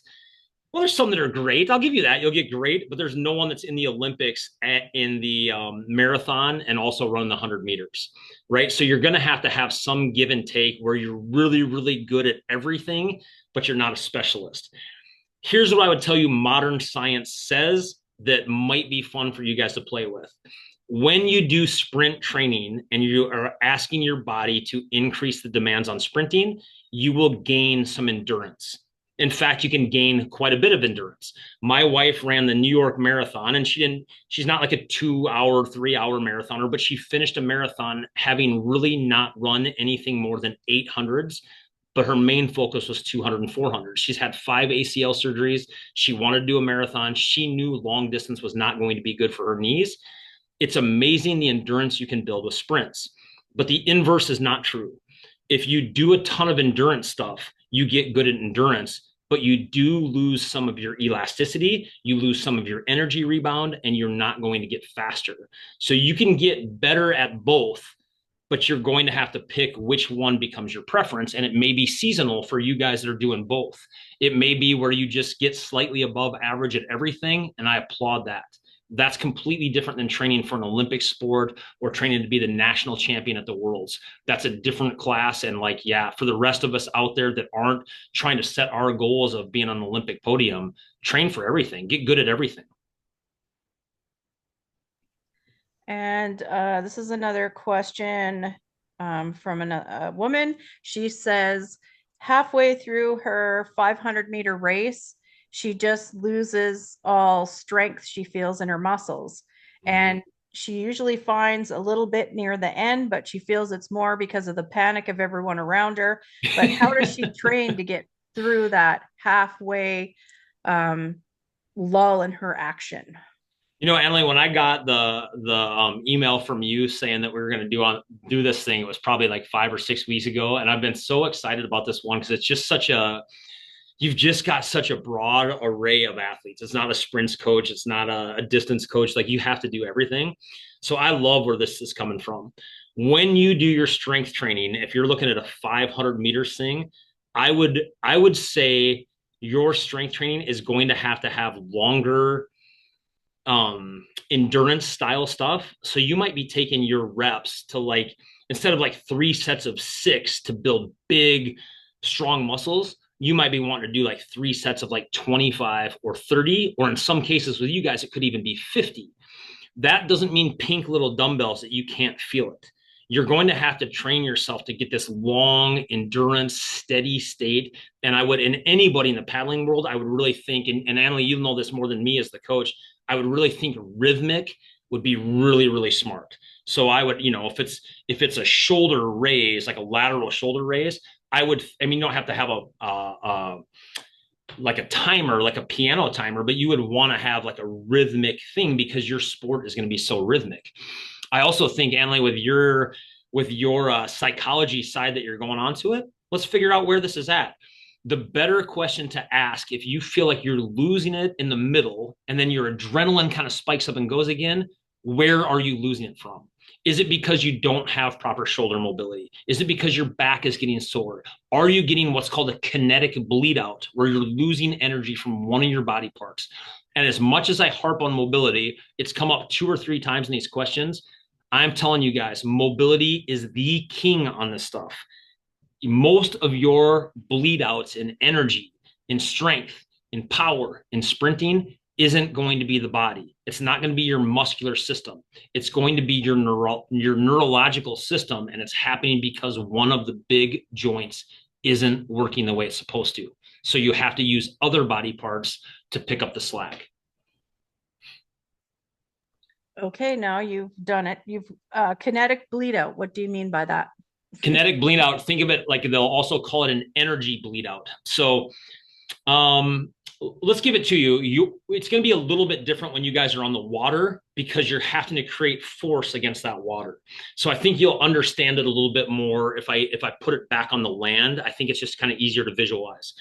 well, there's some that are great. I'll give you that. You'll get great, but there's no one that's in the Olympics in the marathon and also run the 100 meters, right? So you're going to have some give and take where you're really, really good at everything, but you're not a specialist. Here's what I would tell you modern science says that might be fun for you guys to play with. When you do sprint training and you are asking your body to increase the demands on sprinting, you will gain some endurance. In fact, you can gain quite a bit of endurance. My wife ran the New York Marathon, and she's not like a 2 hour, 3 hour marathoner, but she finished a marathon having really not run anything more than 800s, but her main focus was 200 and 400. She's had 5 ACL surgeries. She wanted to do a marathon. She knew long distance was not going to be good for her knees. It's amazing the endurance you can build with sprints, but the inverse is not true. If you do a ton of endurance stuff, you get good at endurance, but you do lose some of your elasticity, you lose some of your energy rebound, and you're not going to get faster. So you can get better at both, but you're going to have to pick which one becomes your preference. And it may be seasonal for you guys that are doing both. It may be where you just get slightly above average at everything, and I applaud that. That's completely different than training for an Olympic sport or training to be the national champion at the Worlds. That's a different class. And like, yeah, for the rest of us out there that aren't trying to set our goals of being on an Olympic podium, train for everything, get good at everything. And this is another question from a woman. She says, halfway through her 500-meter race, she just loses all strength she feels in her muscles. And she usually finds a little bit near the end, but she feels it's more because of the panic of everyone around her. But how does she train to get through that halfway lull in her action? You know, Emily, when I got the email from you saying that we were going to do this thing, it was probably like 5 or 6 weeks ago, and I've been so excited about this one because it's just such a you've just got such a broad array of athletes. It's not a sprints coach, it's not a distance coach. Like you have to do everything. So I love where this is coming from. When you do your strength training, if you're looking at a 500 meters thing, I would say your strength training is going to have longer endurance style stuff. So you might be taking your reps to like instead of like 3 sets of 6 to build big, strong muscles, you might be wanting to do like 3 sets of like 25 or 30, or in some cases with you guys, it could even be 50. That doesn't mean pink little dumbbells that you can't feel it. You're going to have to train yourself to get this long endurance, steady state. And I would, in anybody in the paddling world, I would really think, and Annalie, you know this more than me as the coach, I would really think rhythmic would be really, really smart. So I would, if it's a shoulder raise, like a lateral shoulder raise, you don't have to have like a timer, like a piano timer, but you would want to have like a rhythmic thing because your sport is going to be so rhythmic. I also think, Annalie, with your psychology side that you're going on to it, let's figure out where this is at. The better question to ask if you feel like you're losing it in the middle and then your adrenaline kind of spikes up and goes again, where are you losing it from? Is it because you don't have proper shoulder mobility? Is it because your back is getting sore? Are you getting what's called a kinetic bleed out, where you're losing energy from one of your body parts? And as much as I harp on mobility, it's come up 2 or 3 times in these questions. I'm telling you guys, mobility is the king on this stuff. Most of your bleed outs in energy, in strength, in power, in sprinting isn't going to be the body. It's not going to be your muscular system. It's going to be your neurological system, and it's happening because one of the big joints isn't working the way it's supposed to. So you have to use other body parts to pick up the slack. Okay, now you've done it. You've kinetic bleed out. What do you mean by that? Kinetic bleed out, think of it like they'll also call it an energy bleed out. So let's give it to you. It's going to be a little bit different when you guys are on the water because you're having to create force against that water. So I think you'll understand it a little bit more if I put it back on the land. I think it's just kind of easier to visualize.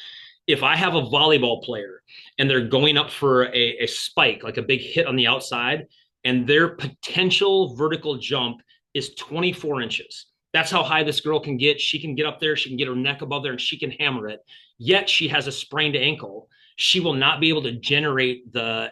If I have a volleyball player and they're going up for a spike, like a big hit on the outside, and their potential vertical jump is 24 inches. That's how high this girl can get. She can get up there, she can get her neck above there, and she can hammer it. Yet she has a sprained ankle. She will not be able to generate the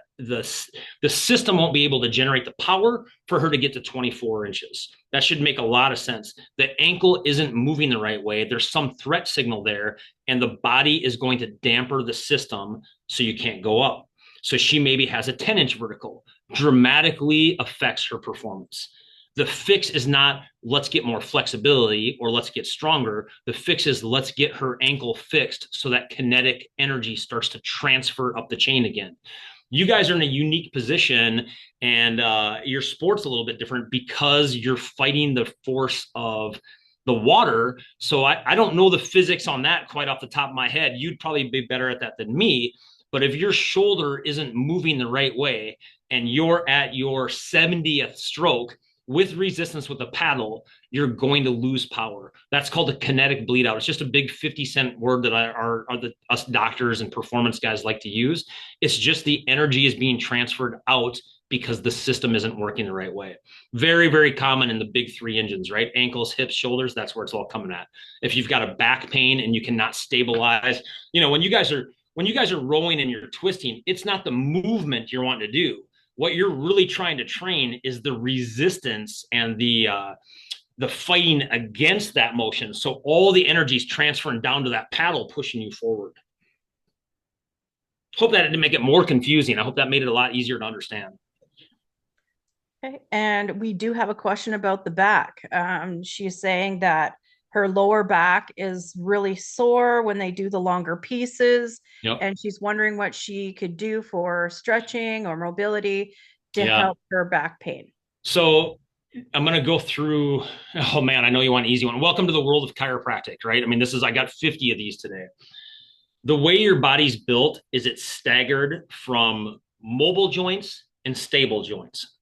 system won't be able to generate the power for her to get to 24 inches. That should make a lot of sense. The ankle isn't moving the right way. There's some threat signal there, and the body is going to damper the system so you can't go up. So she maybe has a 10-inch vertical, dramatically affects her performance. The fix is not let's get more flexibility or let's get stronger. The fix is let's get her ankle fixed so that kinetic energy starts to transfer up the chain again. You guys are in a unique position, and your sport's a little bit different because you're fighting the force of the water. So I don't know the physics on that quite off the top of my head. You'd probably be better at that than me. But if your shoulder isn't moving the right way and you're at your 70th stroke with resistance with a paddle, you're going to lose power. That's called a kinetic bleed out. It's just a big 50-cent word that us doctors and performance guys like to use. It's just the energy is being transferred out because the system isn't working the right way. Very, very common in the big three engines, right? Ankles, hips, shoulders, that's where it's all coming at. If you've got a back pain and you cannot stabilize, when you guys are rowing and you're twisting, it's not the movement you're wanting to do. What you're really trying to train is the resistance and the fighting against that motion. So all the energy is transferring down to that paddle, pushing you forward. Hope that didn't make it more confusing. I hope that made it a lot easier to understand. Okay. And we do have a question about the back. She's saying that her lower back is really sore when they do the longer pieces. Yep. And she's wondering what she could do for stretching or mobility to Yeah. help her back pain. So I'm going to go through. Oh man, I know you want an easy one. Welcome to the world of chiropractic, right? I mean, I got 50 of these today. The way your body's built is it's staggered from mobile joints and stable joints.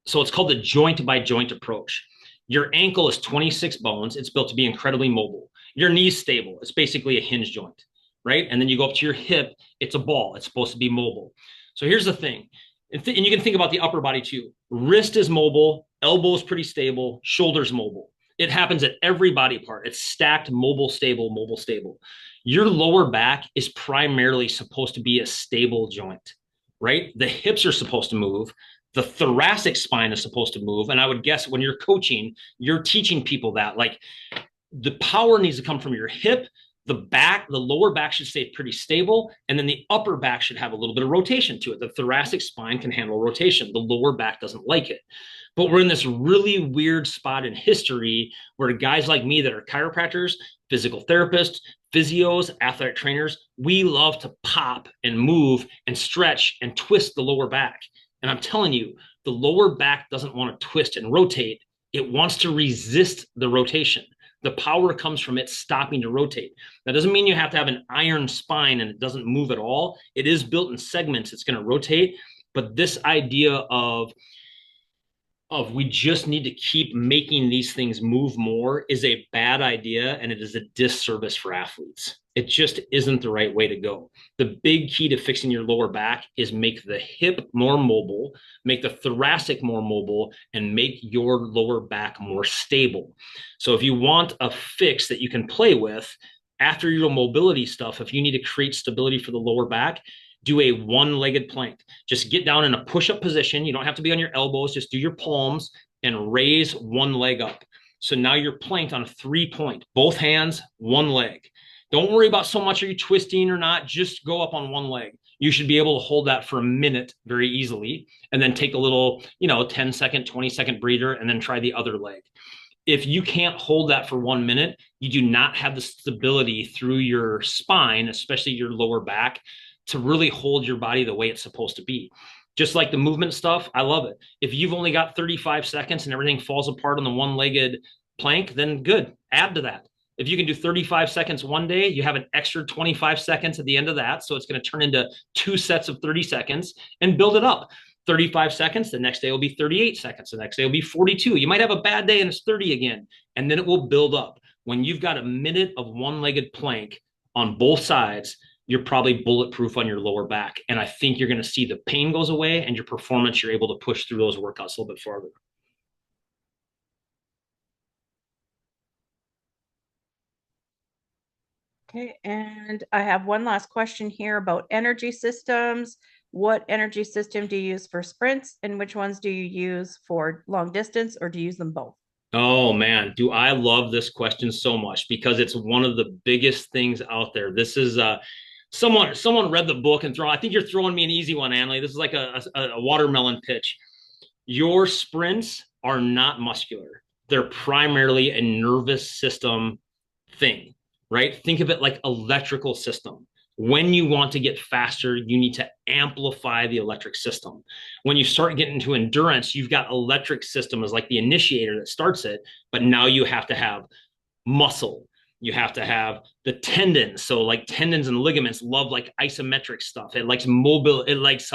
So it's called the joint by joint approach. Your ankle is 26 bones. It's built to be incredibly mobile. Your knee's stable. It's basically a hinge joint, right? And then you go up to your hip. It's a ball. It's supposed to be mobile. So here's the thing. And you can think about the upper body too. Wrist is mobile. Elbow is pretty stable. Shoulder's mobile. It happens at every body part. It's stacked, mobile, stable, mobile, stable. Your lower back is primarily supposed to be a stable joint, right? The hips are supposed to move. The thoracic spine is supposed to move. And I would guess when you're coaching, you're teaching people that like the power needs to come from your hip, the lower back should stay pretty stable. And then the upper back should have a little bit of rotation to it. The thoracic spine can handle rotation. The lower back doesn't like it. But we're in this really weird spot in history where guys like me that are chiropractors, physical therapists, physios, athletic trainers, we love to pop and move and stretch and twist the lower back. And I'm telling you, the lower back doesn't want to twist and rotate. It wants to resist the rotation. The power comes from it stopping to rotate. That doesn't mean you have to have an iron spine and it doesn't move at all. It is built in segments. It's going to rotate. But this idea of we just need to keep making these things move more is a bad idea, and it is a disservice for athletes. It just isn't the right way to go. The big key to fixing your lower back is make the hip more mobile, make the thoracic more mobile, and make your lower back more stable. So if you want a fix that you can play with after your mobility stuff, if you need to create stability for the lower back, do a one-legged plank. Just get down in a push-up position. You don't have to be on your elbows. Just do your palms and raise one leg up. So now you're planked on a 3-point, both hands, one leg. Don't worry about so much are you twisting or not. Just go up on one leg. You should be able to hold that for a minute very easily, and then take a little, 10-second, 20-second breather, and then try the other leg. If you can't hold that for 1 minute, you do not have the stability through your spine, especially your lower back, to really hold your body the way it's supposed to be. Just like the movement stuff, I love it. If you've only got 35 seconds and everything falls apart on the one-legged plank, then good, add to that. If you can do 35 seconds one day, you have an extra 25 seconds at the end of that. So it's going to turn into 2 sets of 30 seconds and build it up. 35 seconds, the next day will be 38 seconds. The next day will be 42. You might have a bad day and it's 30 again, and then it will build up. When you've got a minute of one-legged plank on both sides, you're probably bulletproof on your lower back. And I think you're going to see the pain goes away and your performance, you're able to push through those workouts a little bit farther. Okay, and I have one last question here about energy systems. What energy system do you use for sprints, and which ones do you use for long distance, or do you use them both? Oh man, do I love this question so much because it's one of the biggest things out there. Someone read the book and I think you're throwing me an easy one, Anley. This is like a watermelon pitch. Your sprints are not muscular. They're primarily a nervous system thing, right? Think of it like electrical system. When you want to get faster, you need to amplify the electric system. When you start getting into endurance, you've got electric system as like the initiator that starts it, but now you have to have muscle. You have to have the tendons. So like tendons and ligaments love like isometric stuff. It likes mobile, it likes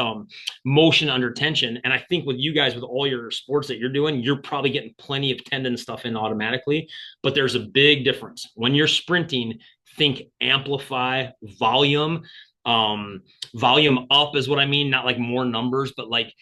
motion under tension. And I think with you guys, with all your sports that you're doing, you're probably getting plenty of tendon stuff in automatically. But there's a big difference. When you're sprinting, think amplify, volume. Volume up is what I mean, not like more numbers, but like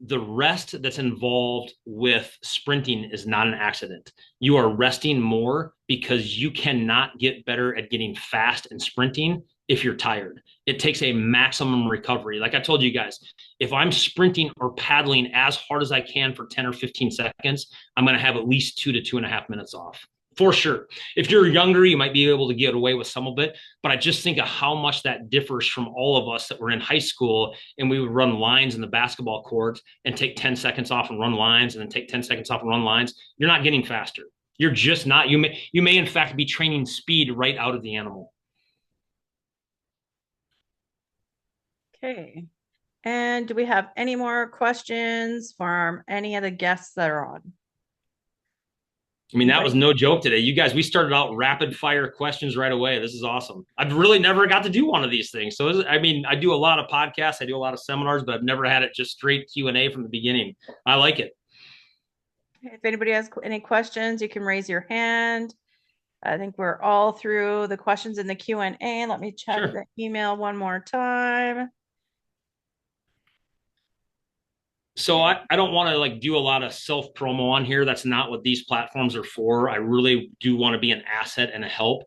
the rest that's involved with sprinting is not an accident. You are resting more because you cannot get better at getting fast and sprinting if you're tired. It takes a maximum recovery. Like I told you guys, if I'm sprinting or paddling as hard as I can for 10 or 15 seconds, I'm going to have at least 2 to 2.5 minutes off for sure. If you're younger, you might be able to get away with some of it. But I just think of how much that differs from all of us that were in high school and we would run lines in the basketball court and take 10 seconds off and run lines and then take 10 seconds off and run lines. You're not getting faster. You're just not. You may in fact be training speed right out of the animal. Okay. And do we have any more questions from any of the guests that are on? I mean, that was Anybody? no joke today. You guys, we started out rapid fire questions right away. This is awesome. I've really never got to do one of these things. So, I mean, I do a lot of podcasts, I do a lot of seminars, but I've never had it just straight Q&A from the beginning. I like it. If anybody has any questions, you can raise your hand. I think we're all through the questions in the Q&A. Let me check Sure. the email one more time. So I don't want to like do a lot of self promo on here. That's not what these platforms are for. I really do want to be an asset and a help.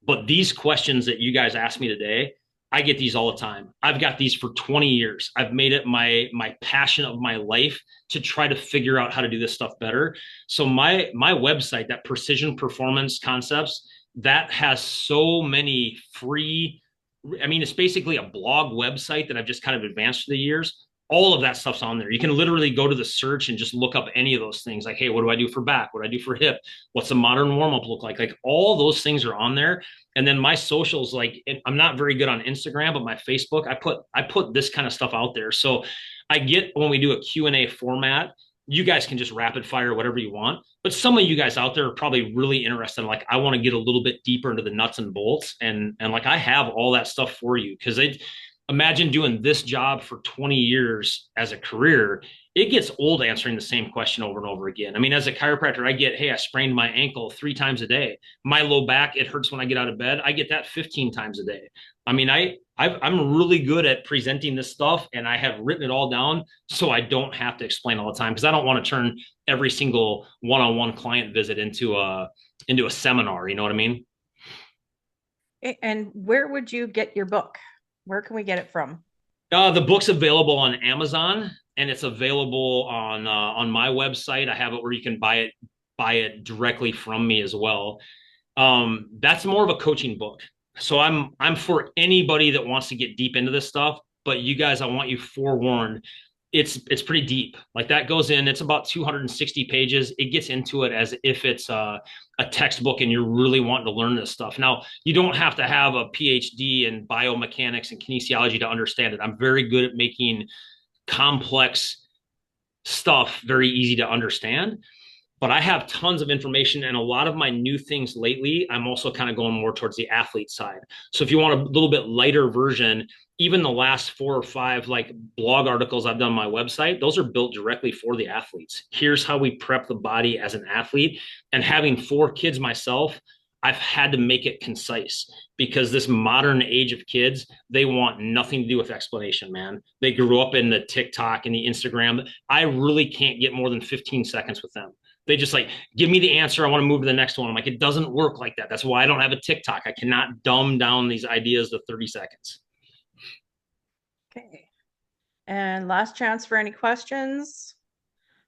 But these questions that you guys asked me today, I get these all the time. I've got these for 20 years. I've made it my passion of my life to try to figure out how to do this stuff better. So my website, that Precision Performance Concepts, that has so many free. I mean, it's basically a blog website that I've just kind of advanced through the years. All of that stuff's on there. You can literally go to the search and just look up any of those things. Like, hey, what do I do for back? What do I do for hip? What's a modern warm up look like? Like all those things are on there. And then my socials, like I'm not very good on Instagram, but my Facebook, I put this kind of stuff out there. So I get when we do a Q&A format, you guys can just rapid fire whatever you want. But some of you guys out there are probably really interested in like, I want to get a little bit deeper into the nuts and bolts. And like I have all that stuff for you because they imagine doing this job for 20 years as a career. It gets old answering the same question over and over again. I mean, as a chiropractor, I get, hey, I sprained my ankle 3 times a day. My low back, it hurts when I get out of bed. I get that 15 times a day. I mean, I'm really good at presenting this stuff and I have written it all down so I don't have to explain all the time because I don't want to turn every single one-on-one client visit into a seminar. You know what I mean? And where would you get your book? Where can we get it from? The book's available on Amazon and it's available on my website. I have it where you can buy it directly from me as well. That's more of a coaching book. So I'm for anybody that wants to get deep into this stuff. But you guys, I want you forewarned. It's pretty deep. Like that goes in. It's about 260 pages. It gets into it as if it's a textbook, and you're really wanting to learn this stuff. Now, you don't have to have a PhD in biomechanics and kinesiology to understand it. I'm very good at making complex stuff very easy to understand, but I have tons of information and a lot of my new things lately. I'm also kind of going more towards the athlete side. So if you want a little bit lighter version, even the last 4 or 5 like blog articles I've done on my website, those are built directly for the athletes. Here's how we prep the body as an athlete. And having 4 kids myself, I've had to make it concise because this modern age of kids, they want nothing to do with explanation, man. They grew up in the TikTok and the Instagram. I really can't get more than 15 seconds with them. They just like, give me the answer. I want to move to the next one. I'm like, it doesn't work like that. That's why I don't have a TikTok. I cannot dumb down these ideas to 30 seconds. Okay. And last chance for any questions.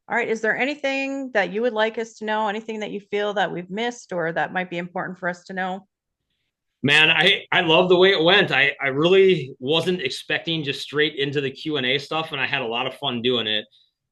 All right. Is there anything that you would like us to know? Anything that you feel that we've missed or that might be important for us to know? Man, I love the way it went. I really wasn't expecting just straight into the Q&A stuff, and I had a lot of fun doing it.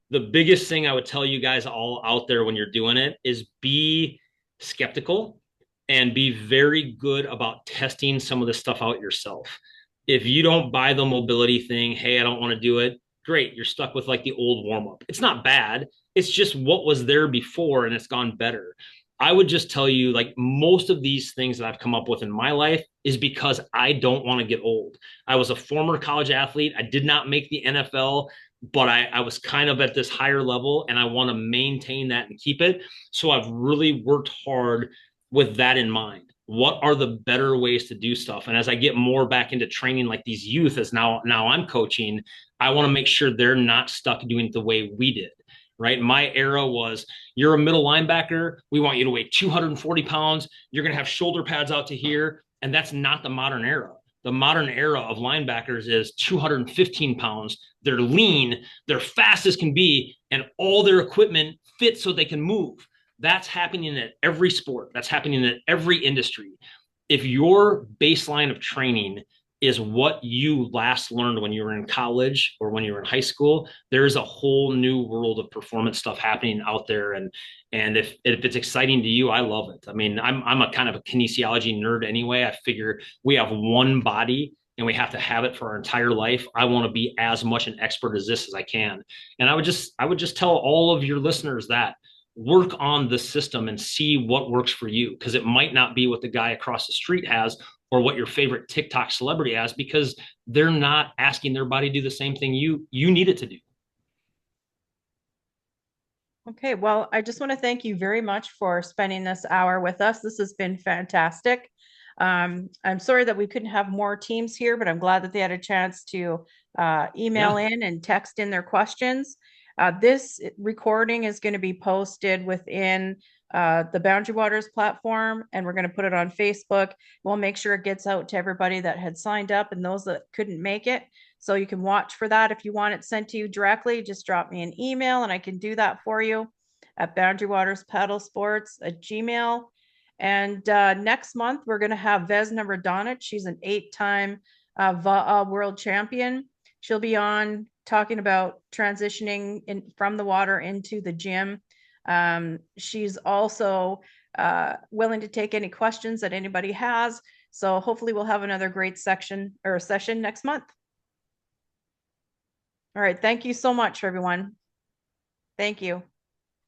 The biggest thing I would tell you guys all out there when you're doing it is be skeptical and be very good about testing some of this stuff out yourself. If you don't buy the mobility thing, hey, I don't want to do it, great. You're stuck with like the old warm up. It's not bad. It's just what was there before and it's gone better. I would just tell you, like, most of these things that I've come up with in my life is because I don't want to get old. I was a former college athlete. I did not make the NFL, but I was kind of at this higher level and I want to maintain that and keep it. So I've really worked hard with that in mind. What are the better ways to do stuff? And as I get more back into training like these youth, as now I'm coaching, I want to make sure they're not stuck doing it the way we did. Right. My era was you're a middle linebacker. We want you to weigh 240 pounds. You're going to have shoulder pads out to here. And that's not the modern era. The modern era of linebackers is 215 pounds. They're lean, they're fast as can be, and all their equipment fits so they can move. That's happening at every sport. That's happening in every industry. If your baseline of training is what you last learned when you were in college or when you were in high school, there's a whole new world of performance stuff happening out there. And if it's exciting to you, I love it. I mean, I'm a kind of a kinesiology nerd anyway. I figure we have one body and we have to have it for our entire life. I want to be as much an expert as this as I can. And I would just tell all of your listeners that work on the system and see what works for you, because it might not be what the guy across the street has or what your favorite TikTok celebrity has, because they're not asking their body to do the same thing you need it to do. Okay, well, I just want to thank you very much for spending this hour with us. This has been fantastic. I'm sorry that we couldn't have more teams here, but I'm glad that they had a chance to email Yeah. in and text in their questions. This recording is going to be posted within the Boundary Waters platform, and we're going to put it on Facebook. We'll make sure it gets out to everybody that had signed up and those that couldn't make it. So you can watch for that. If you want it sent to you directly, just drop me an email and I can do that for you at Boundary Waters Paddle Sports at Gmail. And next month, we're going to have Vesna Radonic. She's an 8-time VAA world champion. She'll be on talking about transitioning from the water into the gym. She's also willing to take any questions that anybody has. So hopefully we'll have another great section or session next month. All right. Thank you so much, everyone. Thank you.